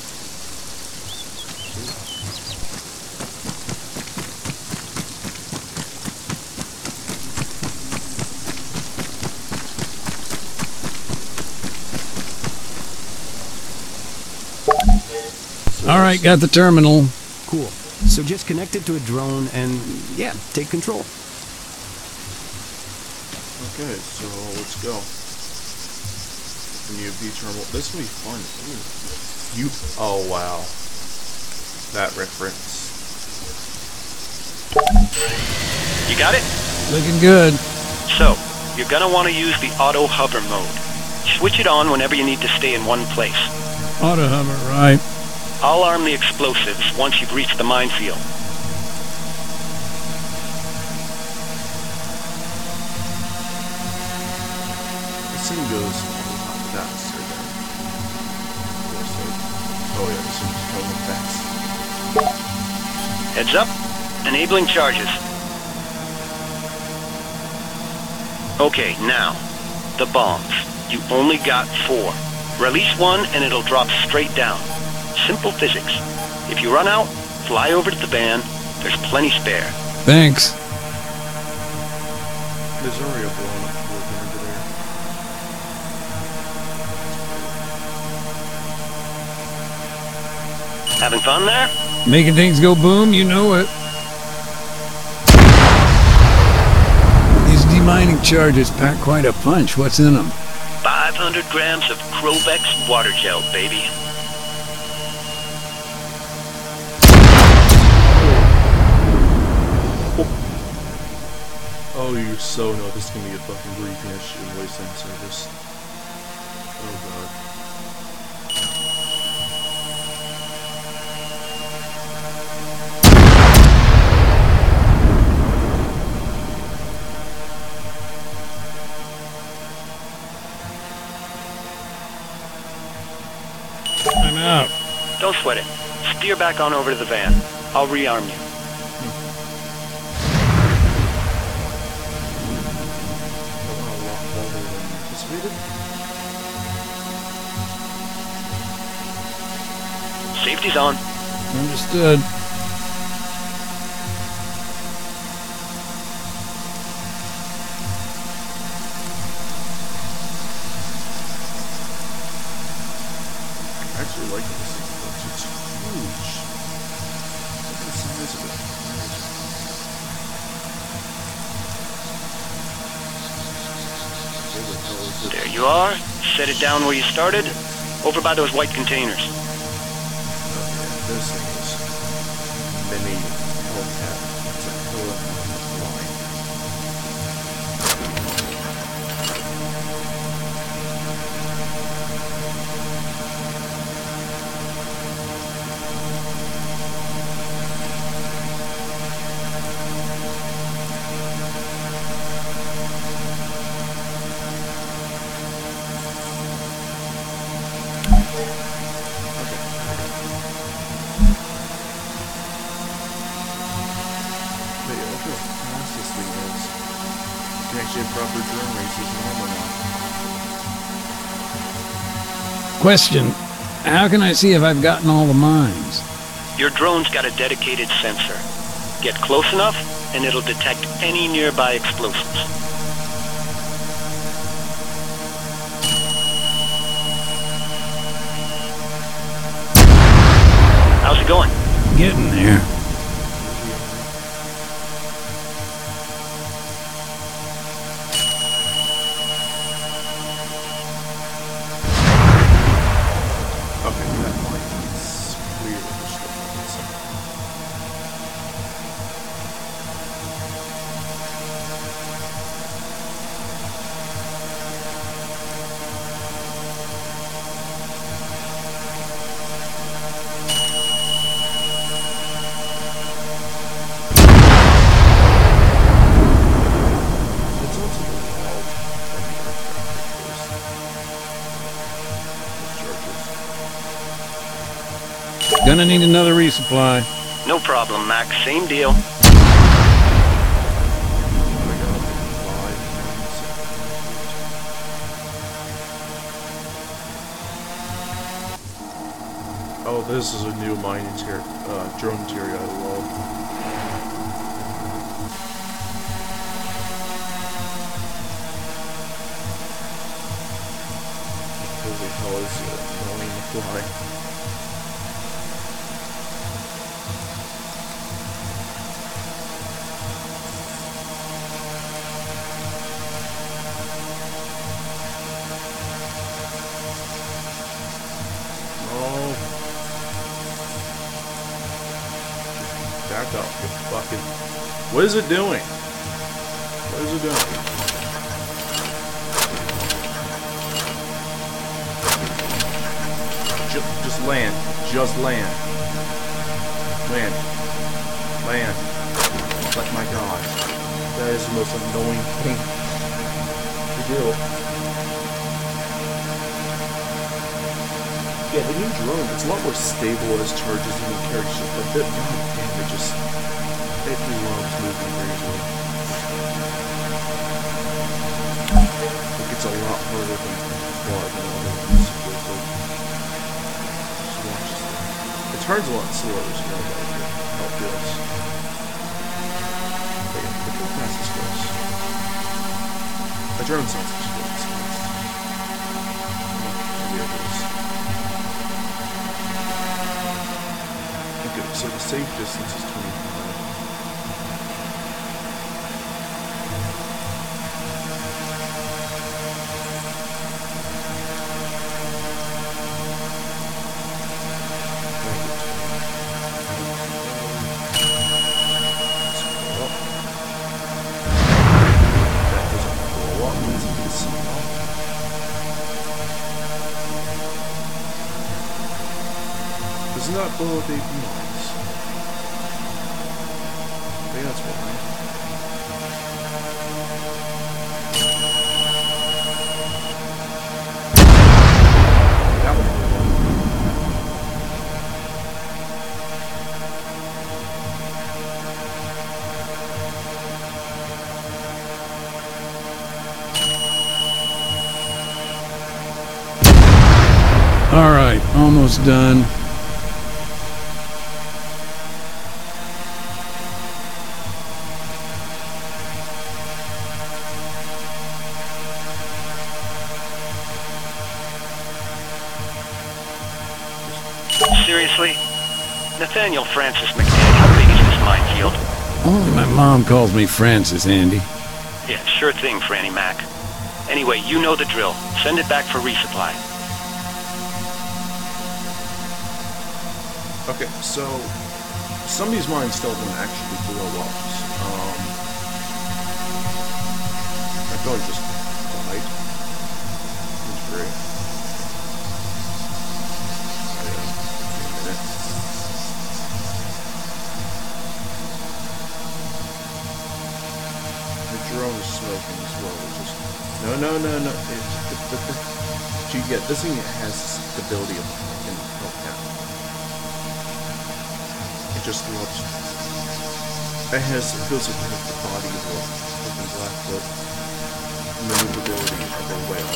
D: All right, got the terminal.
E: Cool. So just connect it to a drone and, yeah, take control.
G: Okay, so let's go. New V terminal. This will be fun. Ooh. Oh wow, that reference.
F: You got it?
D: Looking good.
F: So, you're gonna want to use the auto hover mode. Switch it on whenever you need to stay in one place.
D: Auto hover, right.
F: I'll arm the explosives once you've reached the minefield.
G: This thing goes fast. Oh yeah, this thing's going fast.
F: Heads up. Enabling charges. Okay, now, the bombs. You only got 4. Release one and it'll drop straight down. Simple physics. If you run out, fly over to the van. There's plenty spare.
D: Thanks.
G: There's already a blown up working over there.
F: Having fun there?
D: Making things go boom, you know it. These demining charges pack quite a punch. What's in them?
F: 500 grams of Krovex water gel, baby.
G: Oh, you so know this is gonna be a fucking briefing issue in wasteland service. Oh god.
D: I'm out.
F: Don't sweat it. Steer back on over to the van. I'll rearm you. Safety's on.
D: Understood.
G: I actually like this thing. It's huge. Look at the size of it. Where the hell is it?
F: There you are. Set it down where you started. Over by those white containers.
G: This thing is mini Hellcat. It's a hell of a line. Proper drone races in Arma now.
D: Question. How can I see if I've gotten all the mines?
F: Your drone's got a dedicated sensor. Get close enough, and it'll detect any nearby explosives. How's it going?
D: Getting there.
G: Okay, that might be clear restrictions. It's also the wild from the aircraft, those charges.
D: Gonna need another resupply.
F: No problem, Mac. Same deal.
G: Oh, this is a new mine drone interior I love. Holy hell, is it annoying to fly. Back up, you fucking... What is it doing? What is it doing? Just land. Just land. Land. Land. Like, my god. That is the most annoying thing to do. Yeah, the new drone, it's a lot more stable as charges and carry shit, but that, god damn, it loves moving crazily. It gets a lot harder than quad than other ones. Just watch this thing. It turns a lot slower, so you know how it feels. But yeah, look how fast this goes. A drone sounds like this fast. Maybe it is. Okay, so the safe distance is 25. Does not blow up AP lines. I think that's why. That one.
D: All right, almost done.
F: Seriously? Nathaniel Francis McDade, how big is this minefield?
D: Only my mom calls me Francis, Andy.
F: Yeah, sure thing, Franny Mac. Anyway, you know the drill. Send it back for resupply.
G: Okay, so some of these mines still don't actually blow up. I thought it just died. That's great. Oh yeah, give me a minute. The drone is smoking as well. It's just no. Yeah, this thing has the ability of fucking Hellcat. It just loves. It feels like the body of a fucking Blackfoot. Maneuverability of a whale.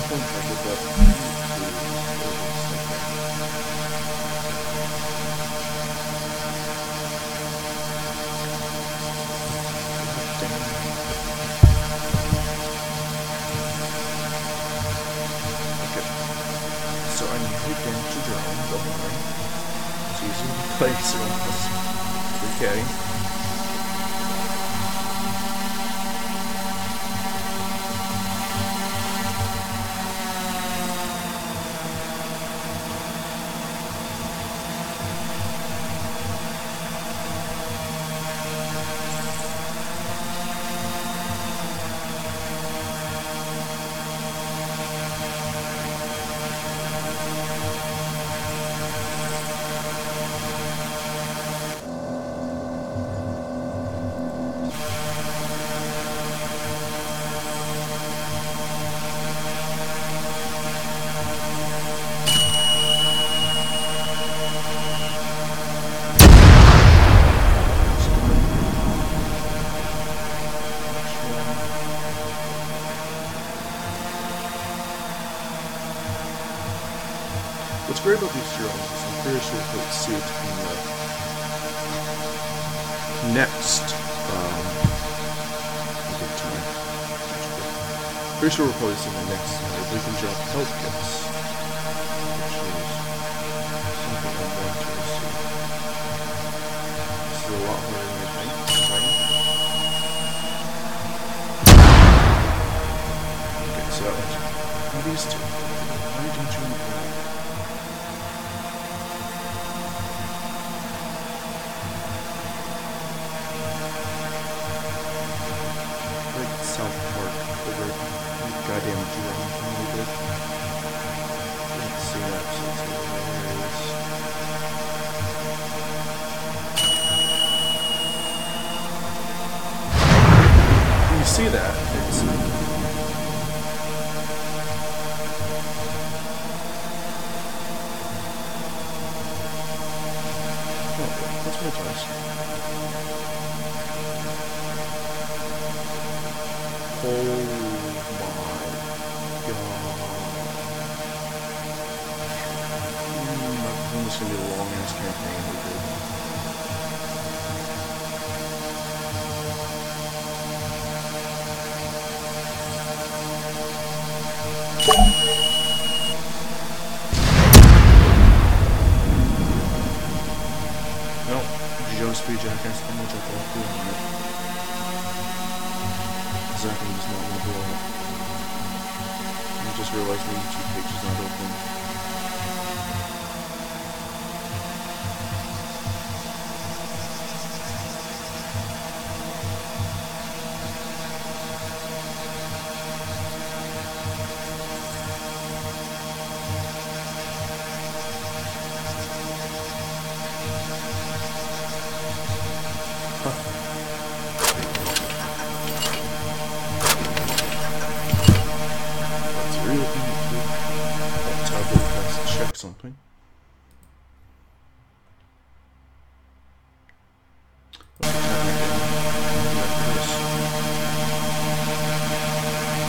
G: point I did that. Okay. So I need to damage the drone, don't worry. It's easy to place it on this. Okay. What's great about these drones is I'm pretty sure you'll see it in the next, pretty sure we'll probably see in the next, we can drop health kits, which is something I'm going to receive. This is a lot harder than you think, right? Okay, so that one's, how are these two? Why don't you know? Goddamn drone thing we did. Didn't see that, so it's hilarious. When you see that, it's oh, that's my choice. Oh. This is going to be a long-ass campaign. No, just be jackass how much I thought doing it. Exactly, just not going to blow up. I just realized my YouTube page is not open. Something.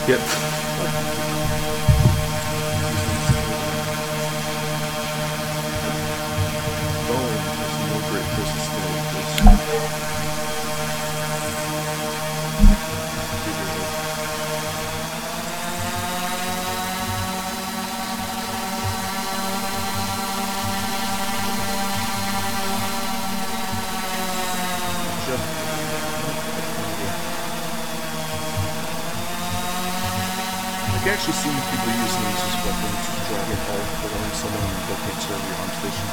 G: Yep. Boom. There's no great place to stay. I can actually see people using these as weapons to drag it all following someone and go take serve your arm station.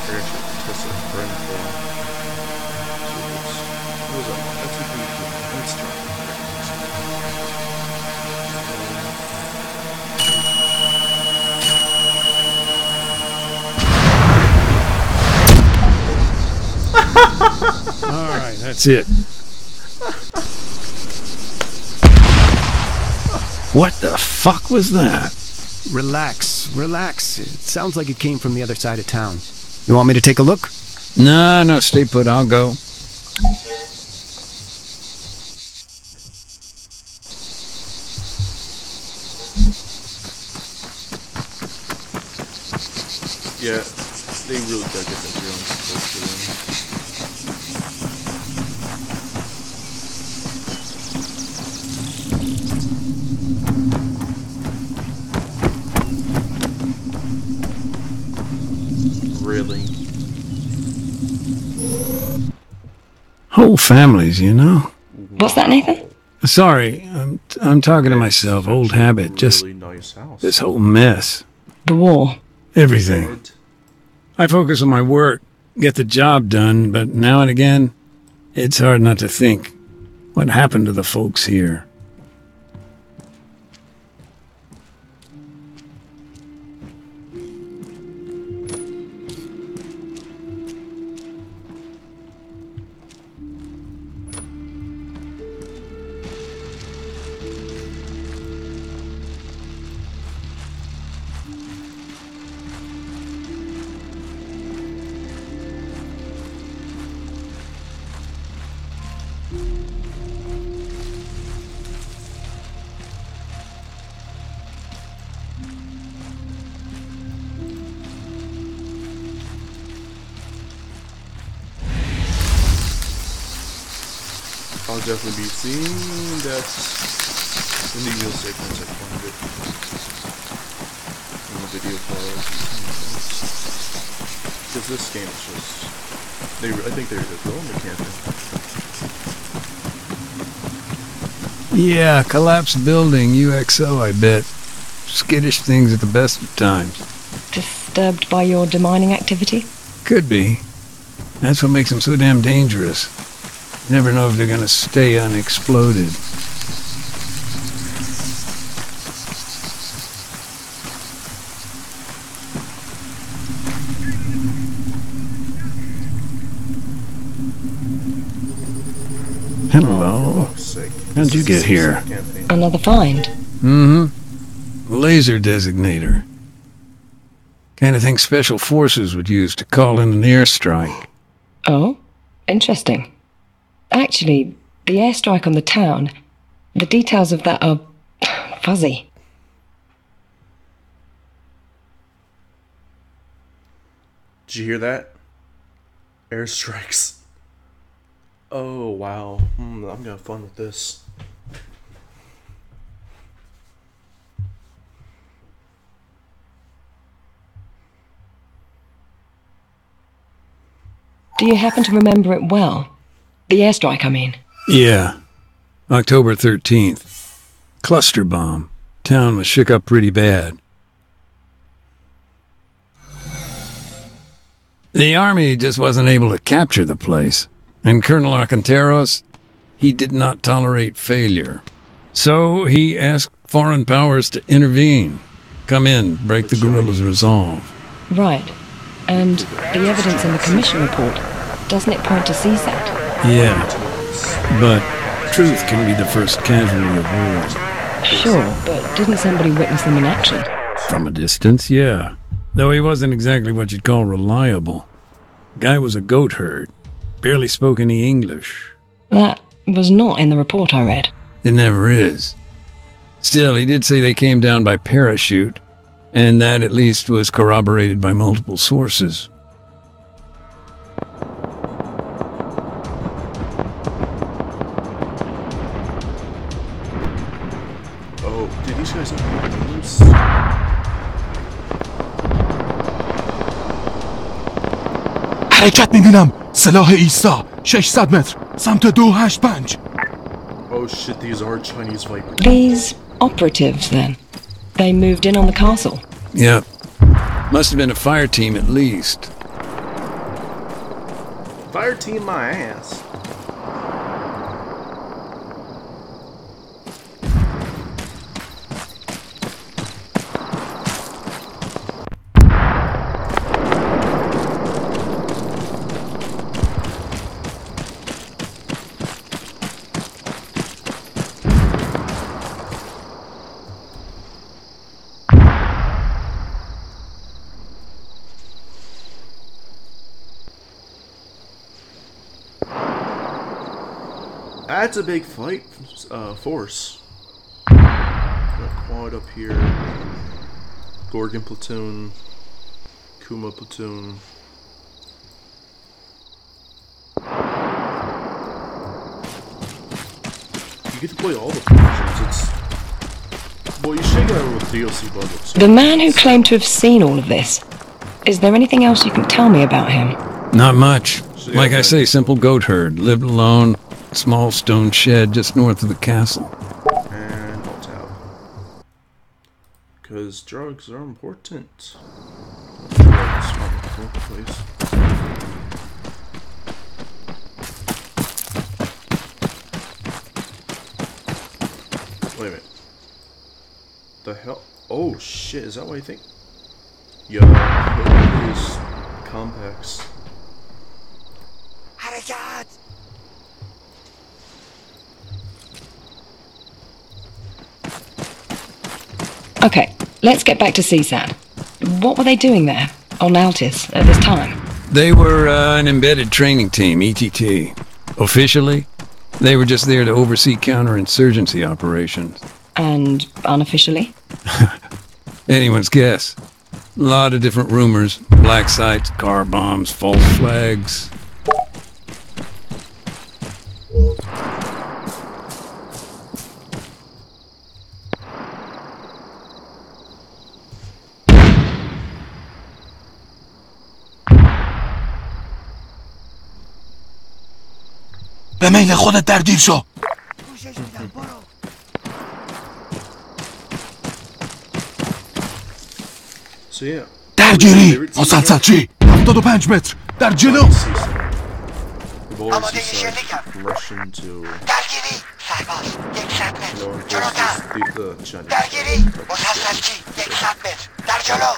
G: Or actually test it for info. So what was that? That's what we do. Let's try it.
D: Alright, that's it. What the fuck was that?
E: Relax, relax. It sounds like it came from the other side of town. You want me to take a look?
D: No, stay put, I'll go.
G: Yeah, they really gotta get them drones close to them. Really?
D: Whole families, you know?
B: What's that, Nathan?
D: Sorry, I'm talking to myself. Old habit. Just
G: really nice house.
D: this whole mess.
B: The war.
D: Everything. I focus on my work, get the job done, but now and again, it's hard not to think what happened to the folks here.
G: I'll definitely be seeing that in the video segments I find it. In the video files. Because this game is just... I think they're just going to camping.
D: Yeah, collapsed building, UXO, I bet. Skittish things at the best of times.
B: Disturbed by your demining activity?
D: Could be. That's what makes them so damn dangerous. You never know if they're gonna stay unexploded. Hello. How'd you get here?
B: Another find.
D: Mm-hmm. Laser designator. Kind of thing special forces would use to call in an airstrike.
B: Oh, interesting. Actually, the airstrike on the town, the details of that are fuzzy.
G: Did you hear that? Airstrikes. Oh, wow. I'm gonna have fun with this.
B: Do you happen to remember it well? The airstrike, I mean.
D: Yeah. October 13th. Cluster bomb. Town was shook up pretty bad. The army just wasn't able to capture the place. And Colonel Arcanteros, he did not tolerate failure. So he asked foreign powers to intervene. Come in, break the guerrillas' resolve.
B: Right. And the evidence in the commission report, doesn't it point to CSAT?
D: Yeah, but truth can be the first casualty of war.
B: Sure, but didn't somebody witness them in action?
D: From a distance, yeah. Though he wasn't exactly what you'd call reliable. Guy was a goat herd. Barely spoke any English.
B: That was not in the report I read.
D: It never is. Still, he did say they came down by parachute, and that at least was corroborated by multiple sources.
G: Oh, did these guys have names?
K: حرکت میبینم سلاح ایسا 600 متر سمت 285
G: Oh shit, these are Chinese Vipers.
B: These operatives, then? They moved in on the castle?
D: Yep. Must have been a fire team at least.
G: Fire team my ass. That's a big fight force. Got quad up here. Gorgon platoon. Kuma platoon. You get to play all the factions. It's... Well, you should get it with DLC bundles.
B: The man who claimed to have seen all of this. Is there anything else you can tell me about him?
D: Not much. Like I say, simple goat herd. Lived alone. Small stone shed just north of the castle.
G: And I'll tab. Because drugs are important. Please. Wait a minute. The hell? Oh shit, is that what I think? Yo, look at these compacts.
B: Okay, let's get back to CSAT. What were they doing there, on Altis, at this time?
D: They were an embedded training team, ETT. Officially, they were just there to oversee counterinsurgency operations.
B: And unofficially?
D: Anyone's guess. A lot of different rumors. Black sites, car bombs, false flags.
K: به میل خودت درگیر شو. درگیری مسلسل چی؟ 75 متر در جلو.
H: آمادگی شلیکم. درگیری سرباز 100 متر جلوتر. درگیری مسلسل چی 100 متر در جلو.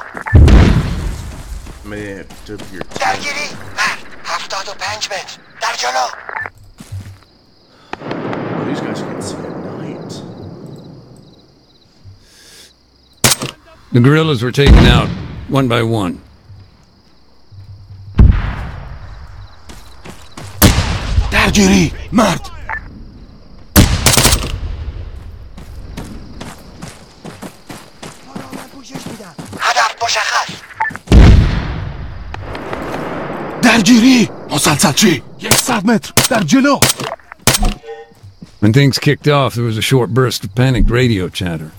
H: درگیری مرد 75 متر در جلو.
G: These guys can't see at night.
D: The guerrillas were taken out, one by one.
K: درگیری مرد.
H: هدف مشخص.
K: درگیری مسلسل چی 100 متر در جلو.
D: When things kicked off, there was a short burst of panicked radio chatter.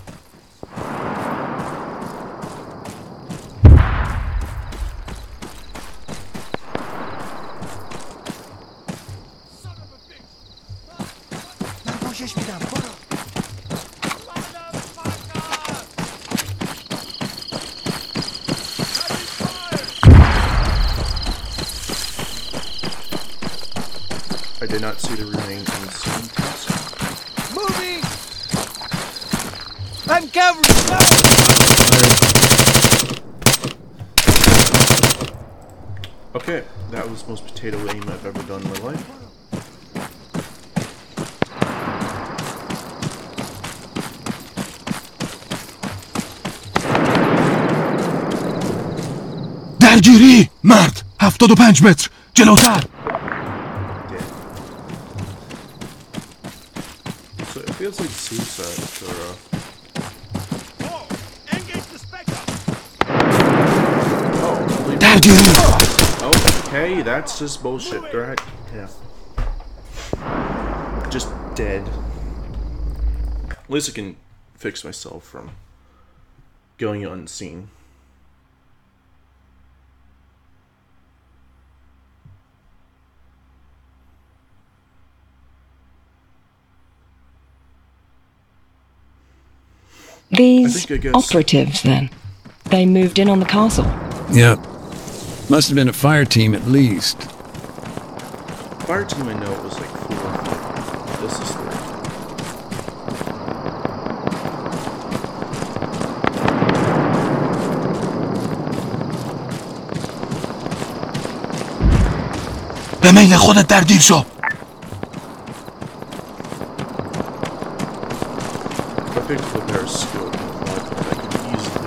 G: I did not see the remaining unseen task.
H: Moving! I'm covering!
G: Okay, that was the most potato aim I've ever done in my life.
K: درگیری مرد 75 متر جلوتر.
G: So it feels like suicide or
K: درگیری.
G: Okay, that's just bullshit. They're yeah. Just dead. At least I can fix myself from going unseen.
B: These operatives, then? They moved in on the castle?
D: Yep. Must have been a fire team at least.
G: Fire team I know it was like 4. This is 3.
K: به میل خودت درگیر شو.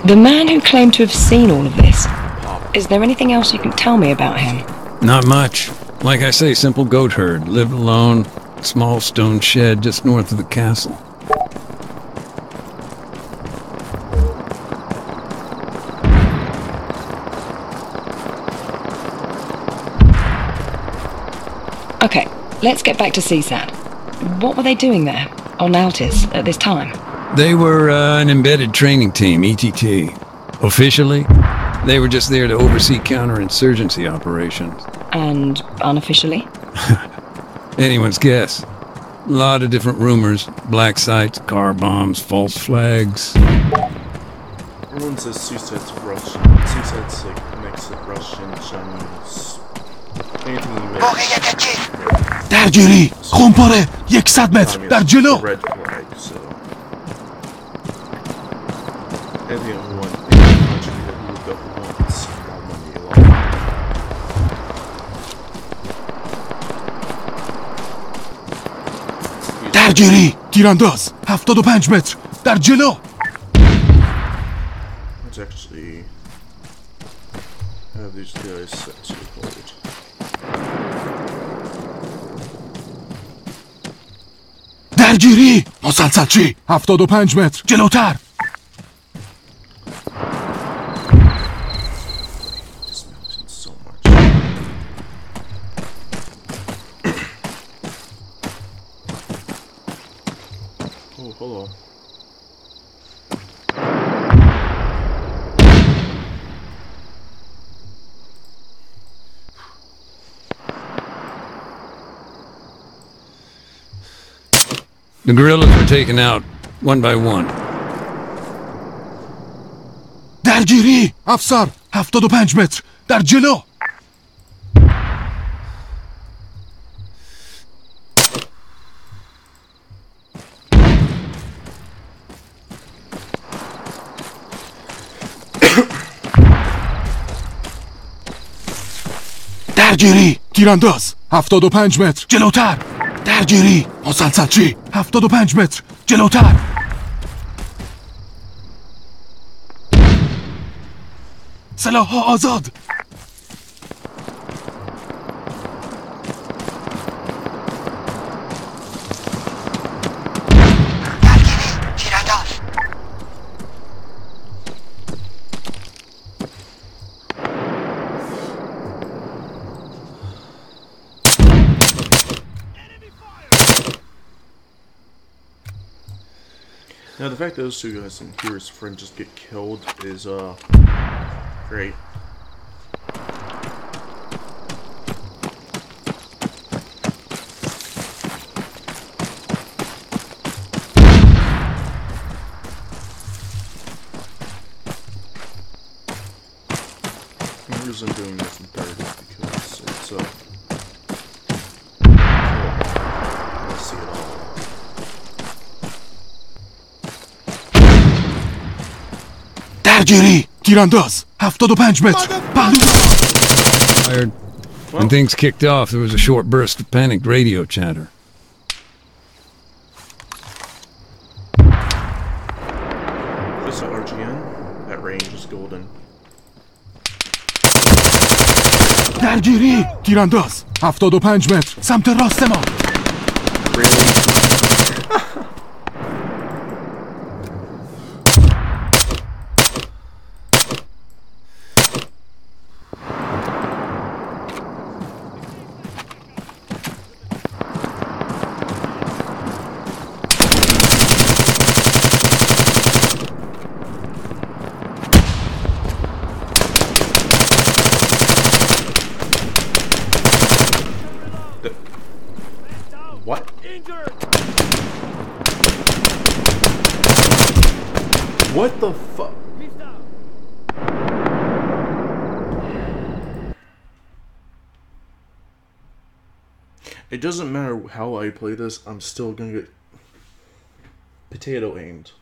B: The man who claimed to have seen all of this. Is there anything else you can tell me about him?
D: Not much. Like I say, simple goat herd. Lived alone. Small stone shed just north of the castle.
B: Okay, let's get back to CSAT. What were they doing there, on Altis, at this time?
D: They were an embedded training team, ETT. Officially, they were just there to oversee counterinsurgency operations.
B: And unofficially?
D: Anyone's guess. A lot of different rumors. Black sites, car bombs, false flags.
H: Everyone says CSAT's Russian. CSAT's like mix of Russian, Chinese. Anything you make.
K: درگیری خونپاره 100 متر در جلو
H: Red flag, so. Anything I want. Country that we look up once. More money along.
K: درگیری تیرانداز 75 متر در جلو
H: Let's actually have these guys set to hold.
K: درگیری مسلسلچی 75 متر جلوتر
H: Dismounting so much. Oh, hello.
D: The guerrillas were taken out, one by one.
K: درگیری افسر 75 متر در جلو درگیری تیرانداز 75 متر جلوتر درگیری مسلسلچی 75 متر جلوتر سلاح‌ها آزاد
H: Now the fact that those two guys and here's friend just get killed is great. The reason I'm doing this in third is because it's I see it all.
K: درگیری تیرانداز 75 متر پهلو
D: Fired. When things kicked off, there was a short burst of panicked radio chatter.
H: This is RGN. That range is golden.
K: درگیری تیرانداز 75 متر سمت راست ما
H: Really? What? What the fuck? It doesn't matter how I play this, I'm still gonna get potato aimed.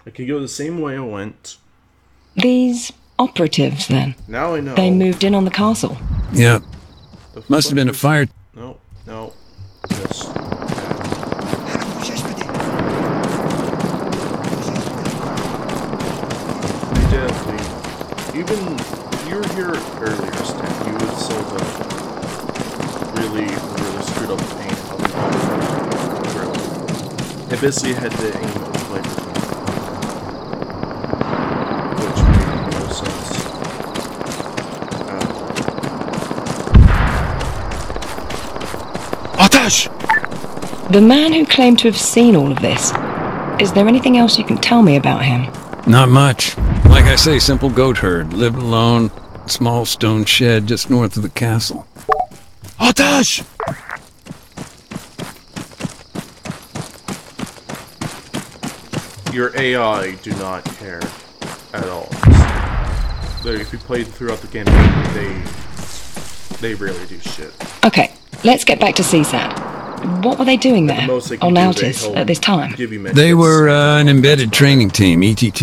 H: I could go the same way I went.
B: These operatives, then?
H: Now I know.
B: They moved in on the castle.
D: Yeah.
H: The
D: Must have been a
H: fuck
D: fire.
H: No, no. This. Definitely. Even you were here earlier, Stan. You would saw the really screwed up aim of the grill. It basically had the aim of like, which made no sense.
B: The man who claimed to have seen all of this, is there anything else you can tell me about him?
D: Not much. Like I say, simple goat herd. Lived alone. Small stone shed just north of the castle.
K: آتش!
H: Your AI do not care at all. If you played throughout the game, they rarely do shit.
B: Okay, let's get back to CSAT. What were they doing there, on Altis, at this time?
D: They were an embedded training team, ETT.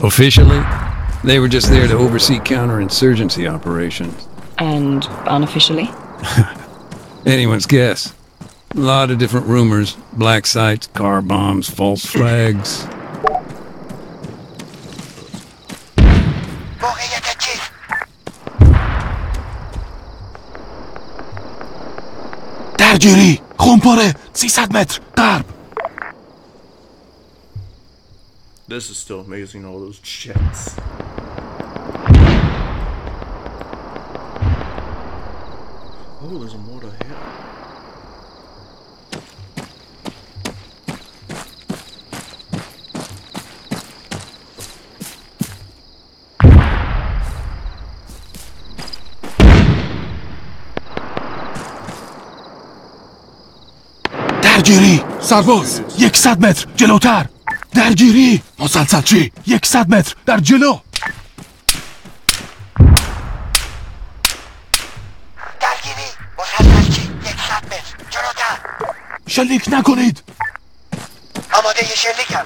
D: Officially, they were just there to oversee counterinsurgency operations.
B: And unofficially?
D: Anyone's guess. A lot of different rumors. Black sites, car bombs, false flags.
K: درگیری خونپاره 300 متر غرب.
H: This is still amazing, all those jets. Oh, there's a mortar here.
K: درگیری سرباز 100 متر جلوتر. درگیری مسلسلچی 100 متر در جلو.
L: درگیری مسلسلچی 100 متر جلوتر.
K: شلیک نکنید.
L: آماده شلیکم.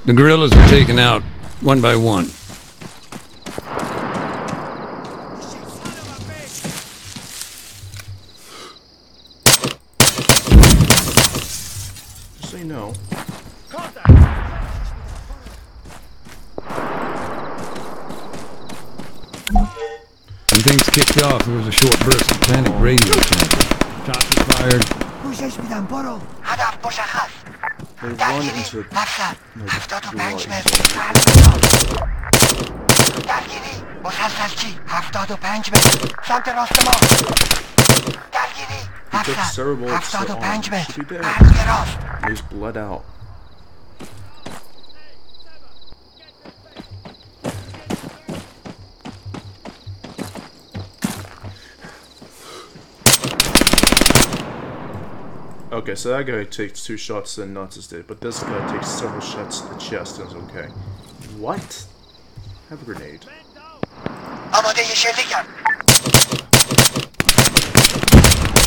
D: The guerrillas were taken out, one by one.
H: Just say no.
D: When things kicked off, there was a short burst of panic radio attack. Shots were fired.
L: پوشش میدم برو. هدف مشخص. درگیری مقصد 75 متر. درگیری مسلسلچی 75 متر سمت راست ما. درگیری مقصد 75 متر قرب راست.
H: He's bled out. Okay, so that guy takes 2 shots to the nuts is dead, but this guy takes several shots to the chest and is okay. What? Have a grenade.
L: آماده شلیکم.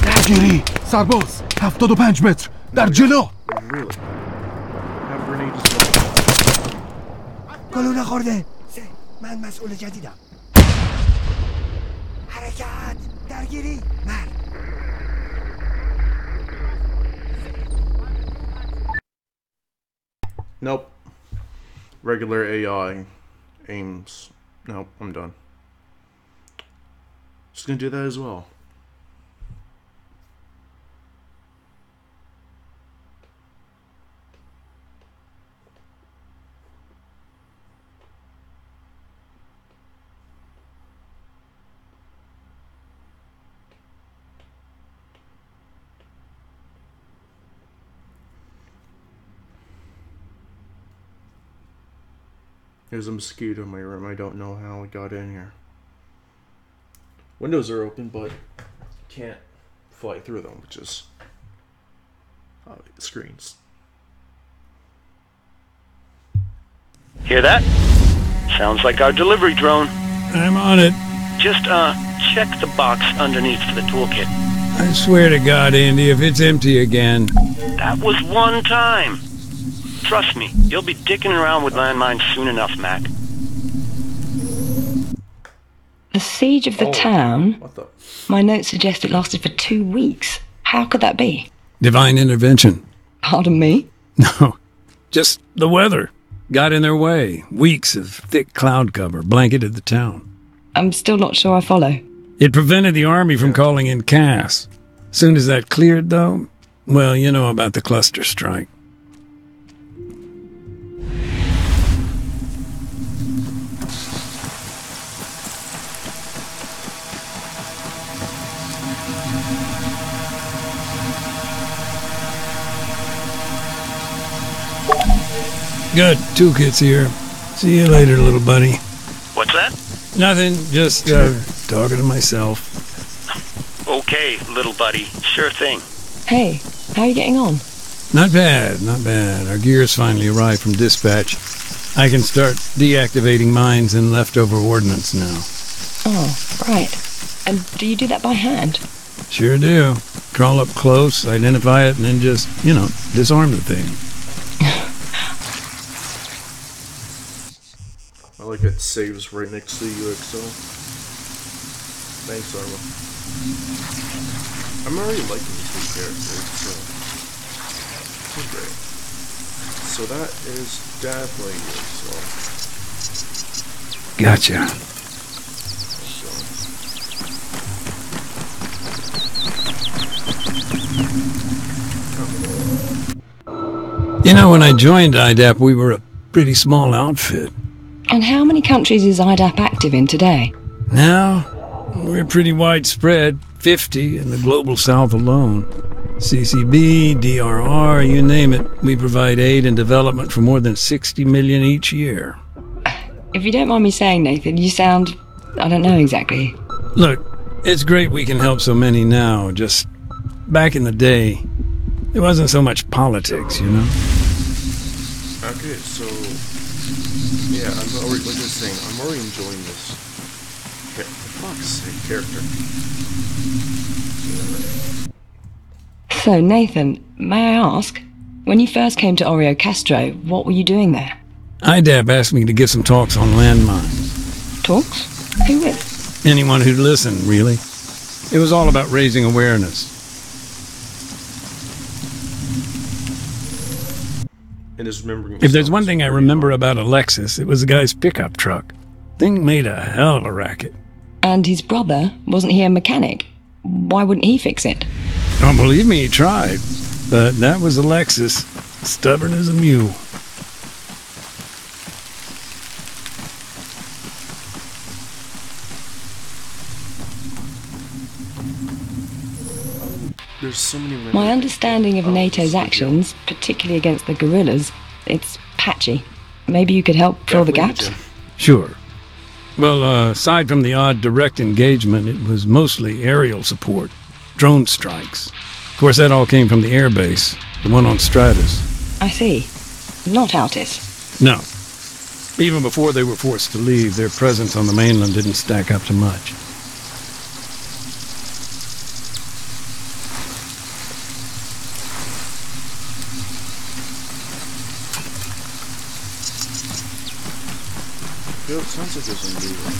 K: درگیری سرباز 75 متر در جلو.
H: Really? Have a grenade as well.
L: گلوله خورده. من مسئول جدیدم. حرکت. درگیری. مرد.
H: Nope. Regular AI aims. Nope, I'm done. Just gonna do that as well. There's a mosquito in my room. I don't know how it got in here. Windows are open, but can't fly through them, which is screens.
F: Hear that? Sounds like our delivery drone.
D: I'm on it.
F: Just, check the box underneath for the toolkit.
D: I swear to God, Andy, if it's empty again.
F: That was one time. Trust me, you'll be dicking around with landmines soon enough, Mac.
B: The siege of the town? My notes suggest it lasted for 2 weeks. How could that be?
D: Divine intervention.
B: Pardon me?
D: No, just the weather. Got in their way. Weeks of thick cloud cover blanketed the town.
B: I'm still not sure I follow.
D: It prevented the army from calling in Cass. Soon as that cleared, though, well, you know about the cluster strike. Good. Toolkit's here. See you later, little buddy.
F: What's that?
D: Nothing. Just talking to myself.
F: Okay, little buddy. Sure thing.
B: Hey, how are you getting on?
D: Not bad, not bad. Our gear's finally arrived from dispatch. I can start deactivating mines and leftover ordnance now.
B: Oh, right. And do you do that by hand?
D: Sure do. Crawl up close, identify it, and then just, disarm the thing.
G: I like it saves right next to the UXO. Thanks, Arma. I'm already liking this new character, so it's great. So that is definitely UXO.
D: Gotcha. When I joined IDAP, we were a pretty small outfit.
B: And how many countries is IDAP active in today?
D: Now, we're pretty widespread, 50 in the global south alone. CCB, DRR, you name it, we provide aid and development for more than 60 million each year.
B: If you don't mind me saying, Nathan, you sound... I don't know exactly.
D: Look, it's great we can help so many now. Just back in the day, there wasn't so much politics,
G: Okay, so... Yeah, I'm already, like I was saying, I'm already enjoying this. For fuck's sake, character.
B: So, Nathan, may I ask, when you first came to Oreo Castro, what were you doing there?
D: IDAP asked me to give some talks on landmines.
B: Talks? Who with?
D: Anyone who'd listen, really. It was all about raising awareness.
G: And just remembering...
D: If there's one thing I remember about Alexis, it was the guy's pickup truck. Thing made a hell of a racket.
B: And his brother, wasn't he a mechanic? Why wouldn't he fix it?
D: Don't believe me, he tried. But that was Alexis, stubborn as a mule.
G: There's so many...
B: My understanding of NATO's actions, particularly against the guerrillas, it's patchy. Maybe you could help fill the gaps?
D: Sure. Well, aside from the odd direct engagement, it was mostly aerial support. Drone strikes. Of course, that all came from the airbase, the one on Stratus.
B: I see. Not Altis.
D: No. Even before they were forced to leave, their presence on the mainland didn't stack up to much.
G: It sounds like there's a new one.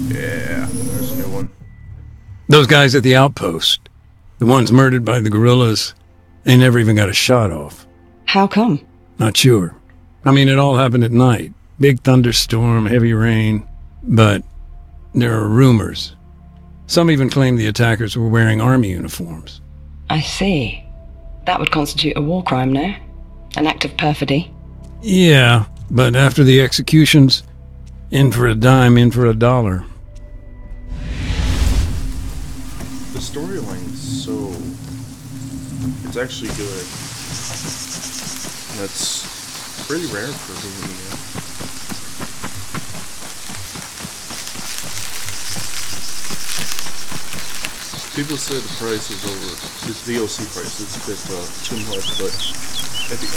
G: Yeah, there's a new one.
D: Those guys at the outpost, the ones murdered by the guerrillas, they never even got a shot off.
B: How come?
D: Not sure. I mean, it all happened at night. Big thunderstorm, heavy rain. But there are rumors. Some even claim the attackers were wearing army uniforms.
B: I see. That would constitute a war crime, no? An act of perfidy?
D: Yeah, but after the executions, in for a dime, in for a dollar.
G: The storyline's so... It's actually good. That's pretty rare for me. People say the price is over. This VOC price is a bit too much, but I think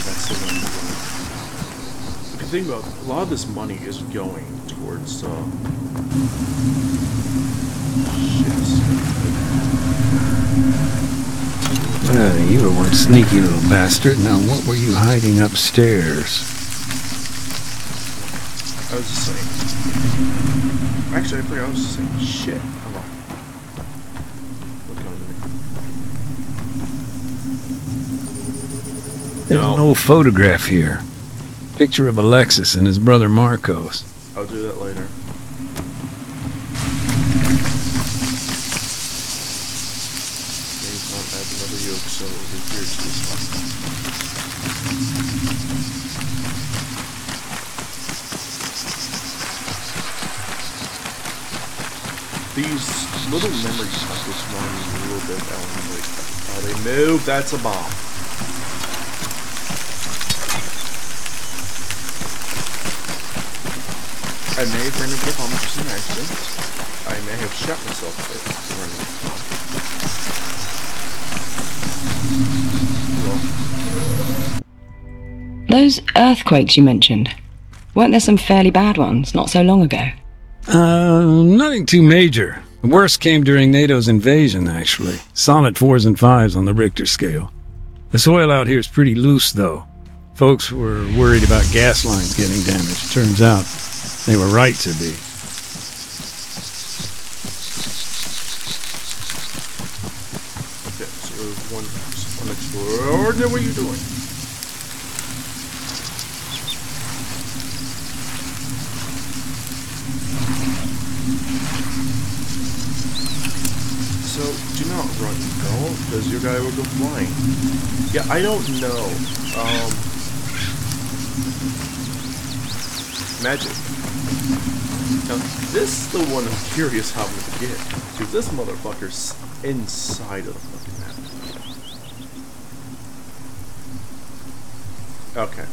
G: that's the one. If you think about it, a lot of this money is going towards
D: You were one sneaky little bastard. Now what were you hiding upstairs?
G: I was just saying. Actually, I forgot I was just saying shit. Hold on.
D: There's an old photograph here. Picture of Alexis and his brother Marcos.
G: I'll do that later. Maybe I'll add another yoke so over here to this one. These little memory pockets run me a little bit down. Like, oh, they move. That's a bomb. I may have ran into a bomb just an accident. I may have shot myself with running into a bomb.
B: Those earthquakes you mentioned, weren't there some fairly bad ones not so long ago?
D: Nothing too major. The worst came during NATO's invasion, actually. Solid 4s and 5s on the Richter scale. The soil out here is pretty loose, though. Folks were worried about gas lines getting damaged. Turns out they were right to be.
G: Okay, so one explorer. What are you doing? So, do not run, no, because your guy will go flying. Yeah, I don't know. Magic. Now, this is the one I'm curious how I'm gonna get. Because this motherfucker's inside of the fucking map. Okay.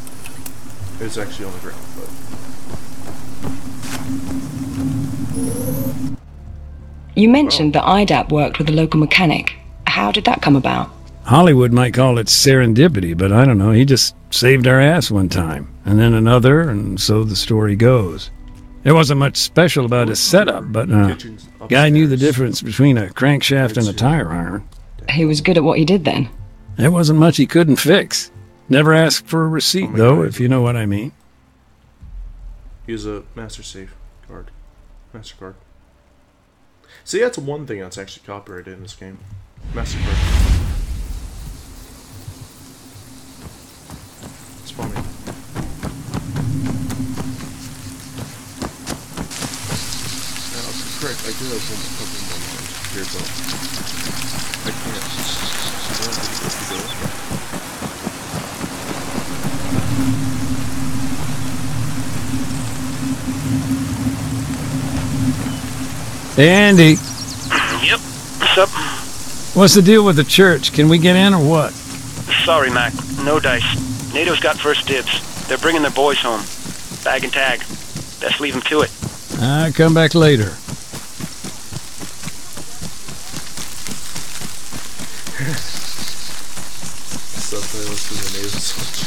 G: It's actually on the ground, but...
B: You mentioned that IDAP worked with a local mechanic. How did that come about?
D: Hollywood might call it serendipity, but I don't know. He just saved our ass one time, and then another, and so the story goes. There wasn't much special about his setup, but guy knew the difference between a crankshaft and a tire iron.
B: He was good at what he did then?
D: There wasn't much he couldn't fix. Never asked for a receipt, though, if you know what I mean.
G: Use a Master Safe card. MasterCard. See, that's one thing that's actually copyrighted in this game. MasterCard. It's funny. Now, correct, I do have one couple more lines here, but I can't. I don't have to go.
D: Hey, Andy.
F: Yep. What's up?
D: What's the deal with the church? Can we get in or what?
F: Sorry, Mac. No dice. NATO's got first dibs. They're bringing their boys home. Bag and tag. Best leave them to it.
D: I'll come back later.
G: Subtitles to the nasal switch.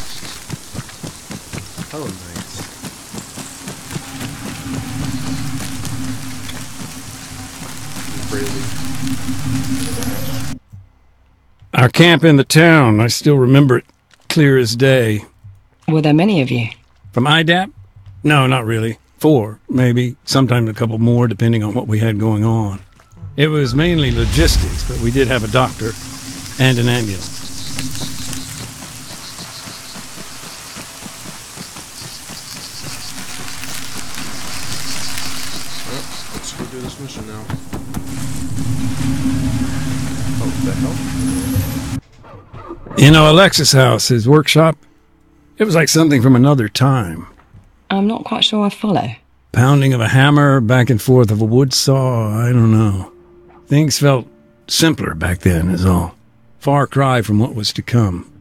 G: Oh, nice.
D: Our camp in the town, I still remember it clear as day.
B: Were there many of you?
D: From IDAP? No, not really. 4, maybe. Sometimes a couple more, depending on what we had going on. It was mainly logistics, but we did have a doctor and an ambulance.
G: Well, let's go do this mission now. Oh, the hell?
D: You know, Alexis' house, his workshop, it was like something from another time.
B: I'm not quite sure I follow.
D: Pounding of a hammer, back and forth of a wood saw, I don't know. Things felt simpler back then, is all. Far cry from what was to come.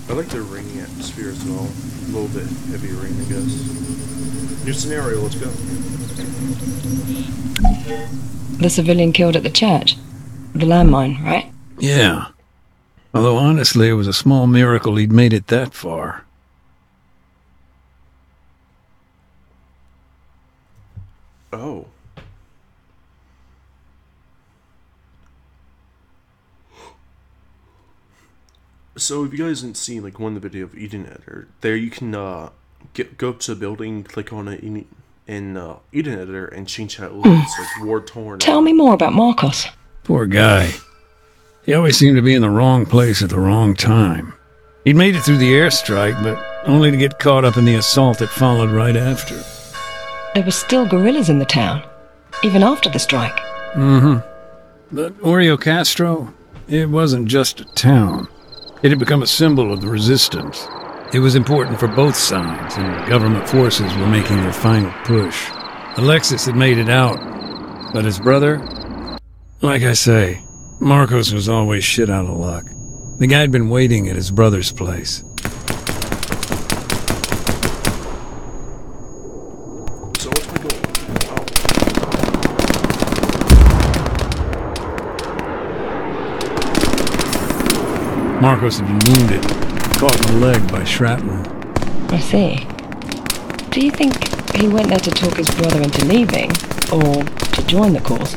G: I like the rainy atmosphere as well. A little bit heavy rain, I guess. New scenario, let's go.
B: The civilian killed at the church. The landmine, right?
D: Yeah. Although honestly, it was a small miracle he'd made it that far.
G: Oh. So if you guys didn't see like one of the video of Eden Editor, there you can go up to a building, click on it in Eden Editor, and change how it looks, like war torn.
B: Tell me more about Marcos.
D: Poor guy. He always seemed to be in the wrong place at the wrong time. He'd made it through the airstrike, but only to get caught up in the assault that followed right after.
B: There were still guerrillas in the town, even after the strike.
D: Mm-hmm. But Oreo Castro, it wasn't just a town. It had become a symbol of the resistance. It was important for both sides, and government forces were making their final push. Alexis had made it out, but his brother? Like I say, Marcos was always shit out of luck. The guy had been waiting at his brother's place.
G: So what's my goal?
D: Marcos had been wounded, caught in the leg by shrapnel.
B: I see. Do you think he went there to talk his brother into leaving, or to join the cause?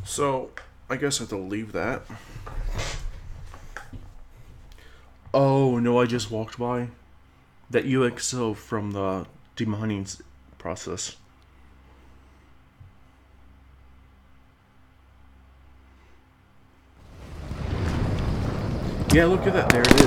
G: So, I guess I have to leave that. Oh, no, I just walked by. That UXO from the demining process. Yeah, look at that. There it is.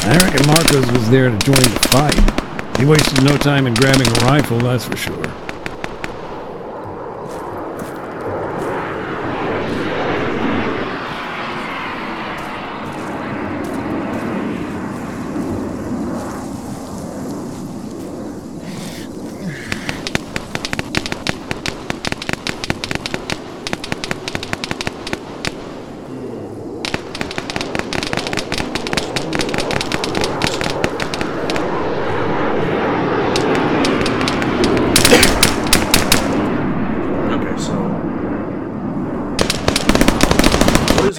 D: I reckon Marcos was there to join the fight. He wasted no time in grabbing a rifle, that's for sure.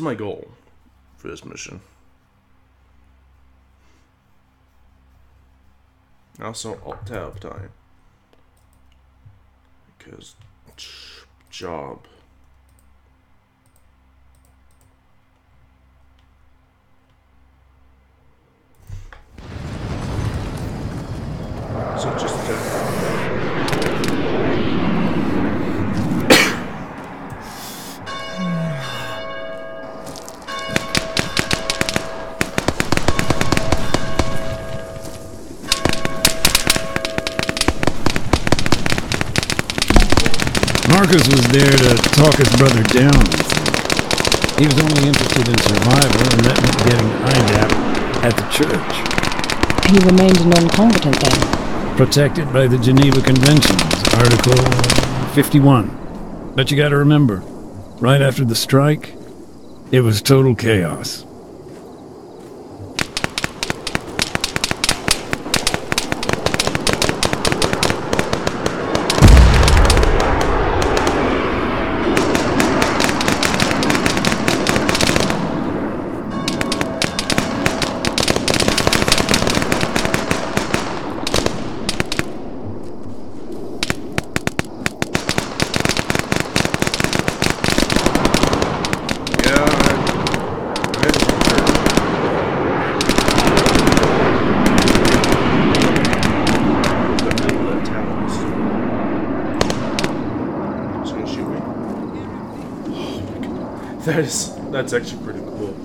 D: My goal for this mission. Also, Alt-Tab time. Because job. So just Marcos was there to talk his brother down. He was only interested in survival, and that meant getting IDAP at the church.
B: He remained non-combatant then?
D: Protected by the Geneva Conventions, Article 51. But you gotta remember, right after the strike, it was total chaos. That's actually pretty cool.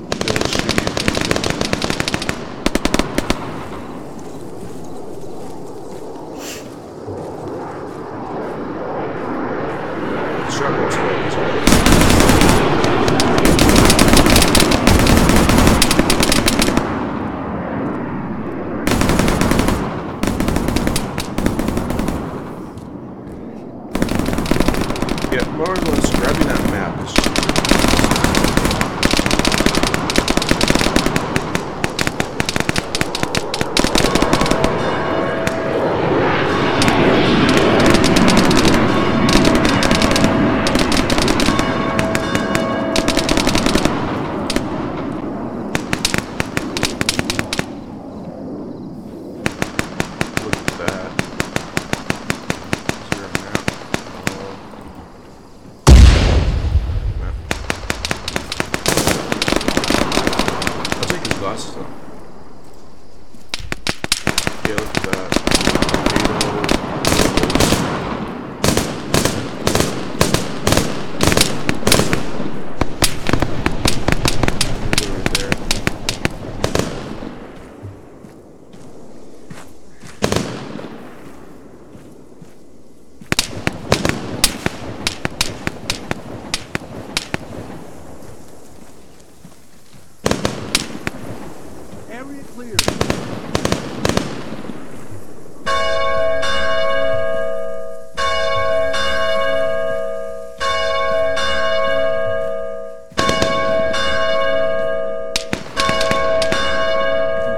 D: Yeah, more or less grabbing that map is
G: You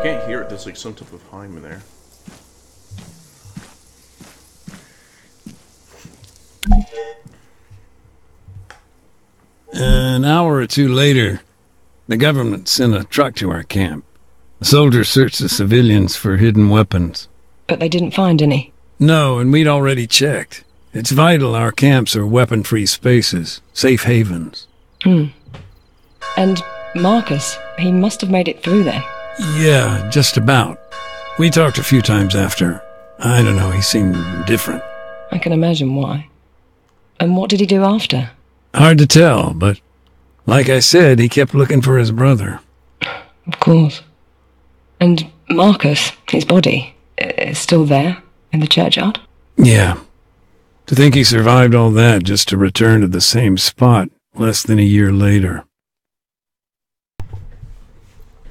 G: can't hear it, there's like some type of hum in there.
D: An hour or two later, the government sent a truck to our camp. The soldiers searched the civilians for hidden weapons.
B: But they didn't find any.
D: No, and we'd already checked. It's vital our camps are weapon-free spaces, safe havens.
B: And Marcus, he must have made it through then.
D: Yeah, just about. We talked a few times after. I don't know, he seemed different.
B: I can imagine why. And what did he do after?
D: Hard to tell, but like I said, he kept looking for his brother.
B: Of course. And Marcus, his body, is still there in the churchyard?
D: Yeah. To think he survived all that just to return to the same spot less than a year later.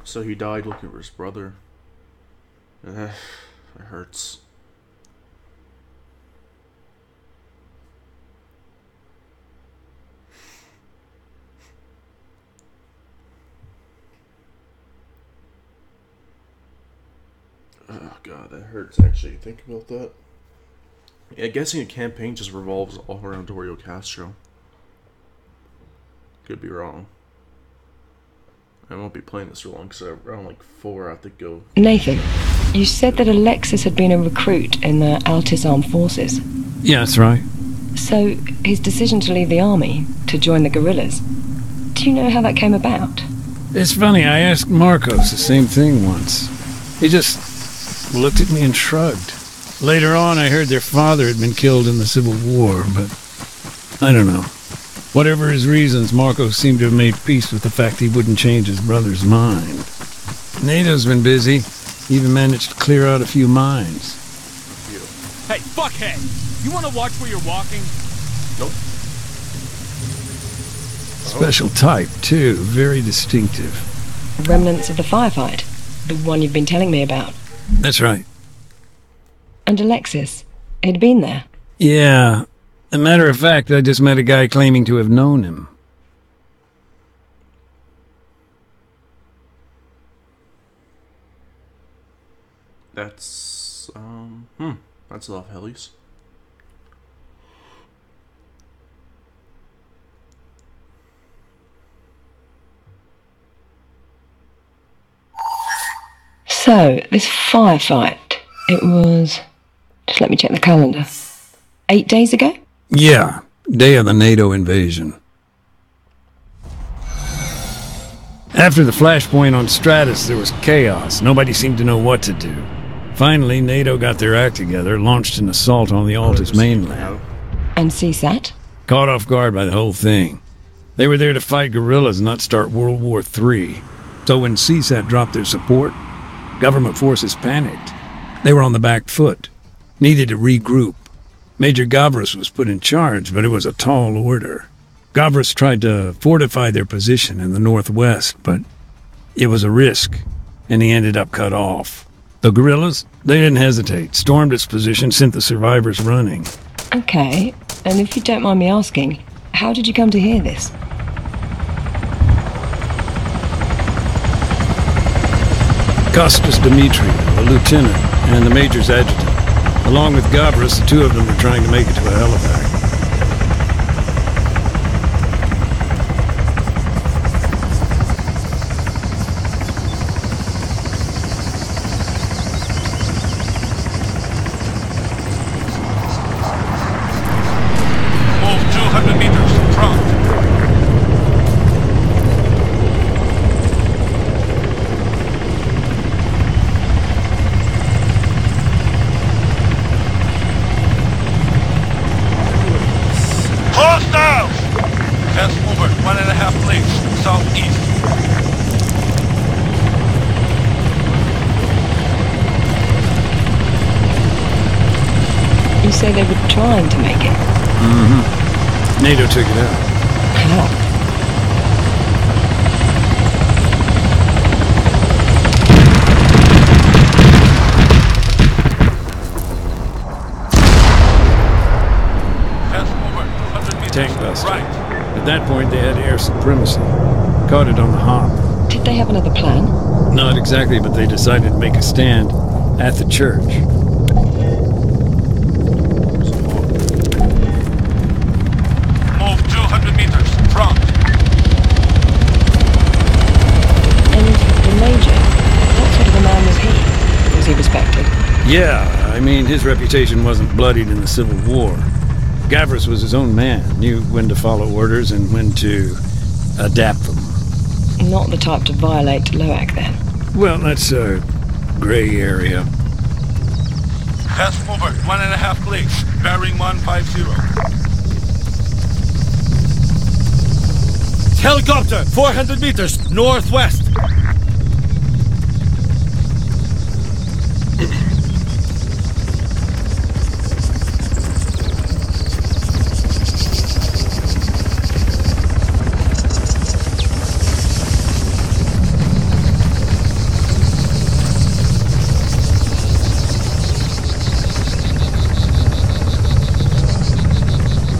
G: So he died looking for his brother. It hurts. Oh god, that hurts actually. Think about that. Yeah, guessing a campaign just revolves all around Dorio Castro. Could be wrong. I won't be playing this for long because around like 4 I have to go.
B: Nathan, you said that Alexis had been a recruit in the Altis Armed Forces.
D: Yeah, that's right.
B: So, his decision to leave the army, to join the guerrillas, do you know how that came about?
D: It's funny, I asked Marcos the same thing once. He just looked at me and shrugged. Later on, I heard their father had been killed in the Civil War, but I don't know. Whatever his reasons, Marcos seemed to have made peace with the fact he wouldn't change his brother's mind. NATO's been busy. Even managed to clear out a few mines.
I: Hey, fuckhead! You want to watch where you're walking?
G: Nope.
D: Special type, too. Very distinctive.
B: Remnants of the firefight. The one you've been telling me about.
D: That's right.
B: And Alexis, he'd been there.
D: Yeah. As a matter of fact, I just met a guy claiming to have known him.
G: That's, that's a lot of helis.
B: So, this firefight, it was... Just let me check the calendar. 8 days ago?
D: Yeah, day of the NATO invasion. After the flashpoint on Stratus, there was chaos. Nobody seemed to know what to do. Finally, NATO got their act together, launched an assault on the Altis mainland.
B: And CSAT?
D: Caught off guard by the whole thing. They were there to fight guerrillas, not start World War III. So when CSAT dropped their support, government forces panicked. They were on the back foot. Needed to regroup. Major Gavras was put in charge, but it was a tall order. Gavras tried to fortify their position in the northwest, but it was a risk, and he ended up cut off. The guerrillas, they didn't hesitate, stormed its position, sent the survivors running.
B: Okay, and if you don't mind me asking, how did you come to hear this?
D: Costas Dimitri, a lieutenant, and the major's adjutant. Along with Gavras, the two of them were trying to make it to a helipack.
A: Move 200 meters. Front. Hostiles! Fast mover, 1.5 leagues, southeast.
B: You say they were trying to make it?
D: Mm-hmm. NATO took it out.
B: How?
D: cluster.
A: Right.
D: At that point, they had air supremacy. Caught it on the hop.
B: Did they have another plan?
D: Not exactly, but they decided to make a stand at the church.
A: Move 200 meters. Front.
B: And the Major, what sort of a man was he? Was he respected?
D: Yeah, I mean, his reputation wasn't bloodied in the Civil War. Gavris was his own man, knew when to follow orders and when to adapt them.
B: Not the type to violate Loak, then?
D: Well, that's a gray area.
A: Fast forward 1.5 clicks. Bearing 150. Helicopter, 400 meters, northwest.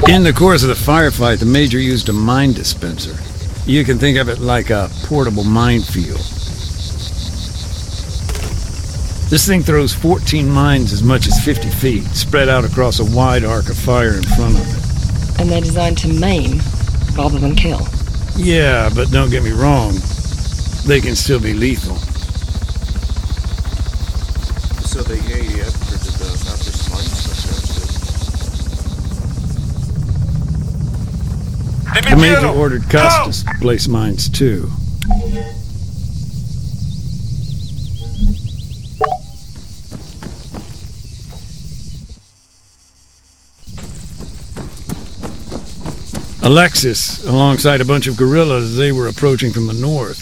D: In the course of the firefight, the Major used a mine dispenser. You can think of it like a portable minefield. This thing throws 14 mines as much as 50 feet, spread out across a wide arc of fire in front of it.
B: And they're designed to maim rather than kill.
D: Yeah, but don't get me wrong. They can still be lethal.
G: So they upgraded the Baptist mine
D: The Major ordered Custis to place mines too. Alexis, alongside a bunch of guerrillas, they were approaching from the north.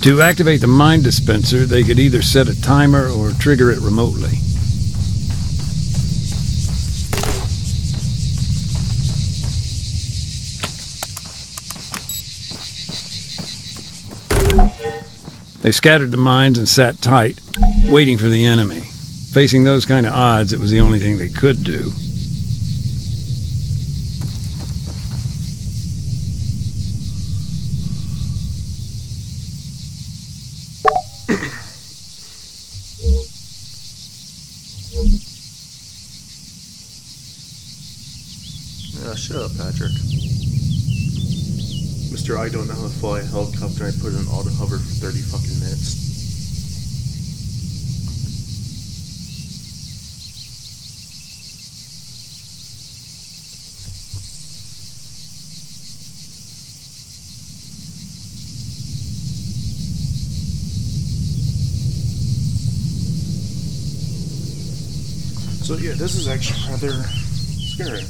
D: To activate the mine dispenser, they could either set a timer or trigger it remotely. They scattered the mines and sat tight, waiting for the enemy. Facing those kind of odds, it was the only thing they could do.
G: Yeah, shut up, Patrick. Mr. I don't know how to fly a helicopter. I put it in auto hover for 30 fucking minutes. So yeah, this is actually rather scary.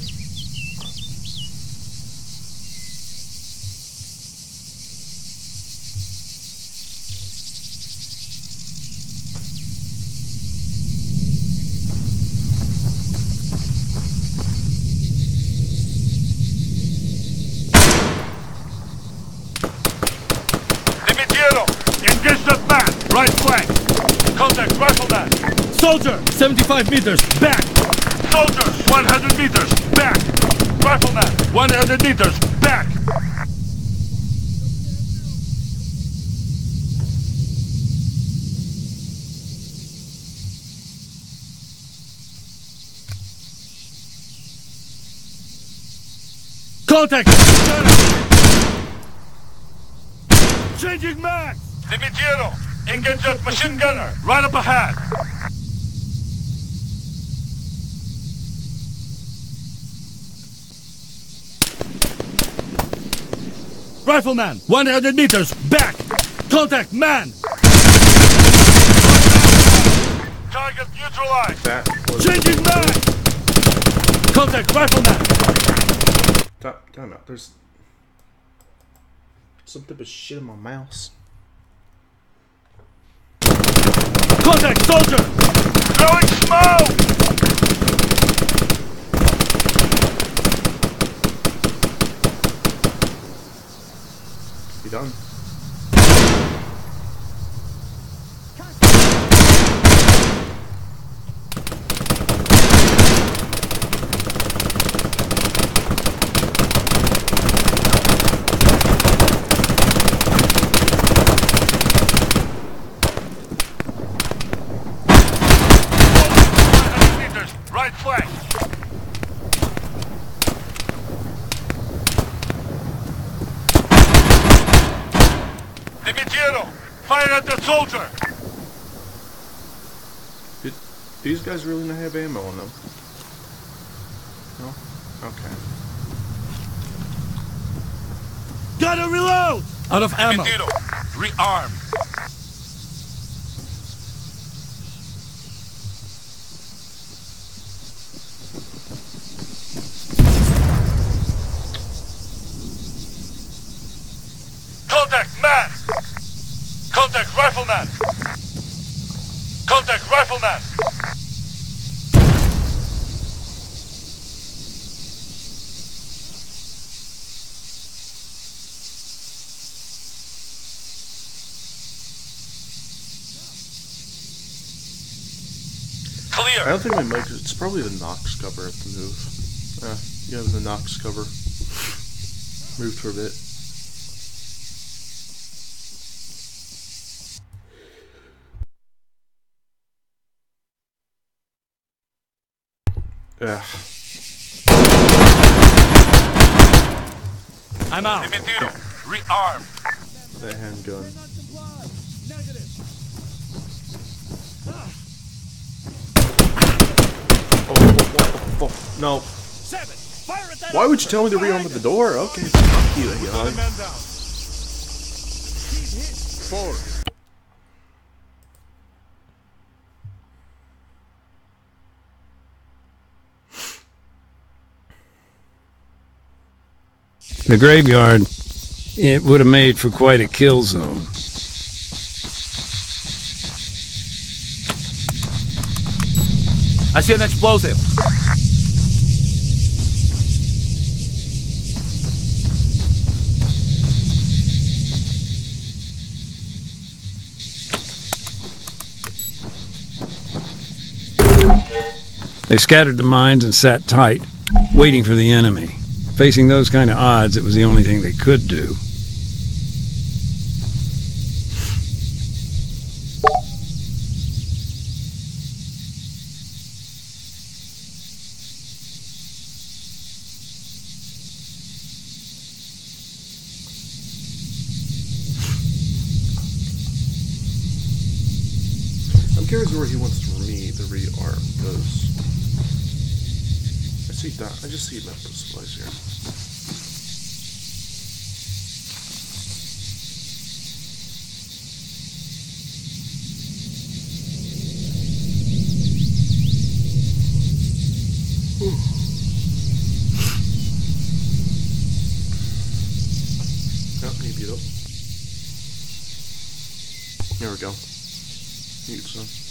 A: Engage the man, right flank. Contact, rifle man. Soldier, 75 meters, back. Soldier, 100 meters, back. Rifleman, 100 meters, back. Contact! Changing max! Dimitiero! Engage that machine gunner! Right up ahead! Rifleman! 100 meters! Back! Contact, man! Target neutralized! Changing max! Contact, rifleman!
G: Time out. There's some type of shit in my mouse.
A: Contact, soldier! Throwing smoke!
G: You done?
A: 100 soldier!
H: Did these guys really not have ammo on them? No? Okay.
A: Gotta reload! Out of ammo. Rearm. Contact man! Contact rifleman! Contact rifleman! Clear.
H: I don't think my mic. It's probably the Nox cover at the move. Yeah, the Nox cover moved for a bit. Yeah.
A: I'm out. Rearm.
H: That handgun. Oh, no. Why would you tell me to rearm at the door? Okay, fuck you, AI.
A: Forward.
D: The graveyard, it would have made for quite a kill zone.
A: I see an explosive.
D: They scattered the mines and sat tight, waiting for the enemy. Facing those kind of odds, it was the only thing they could do.
H: I'm curious where he wants me to rearm, because I see that. I just see medical supplies here. Yep, need beat up. There we go. Need some.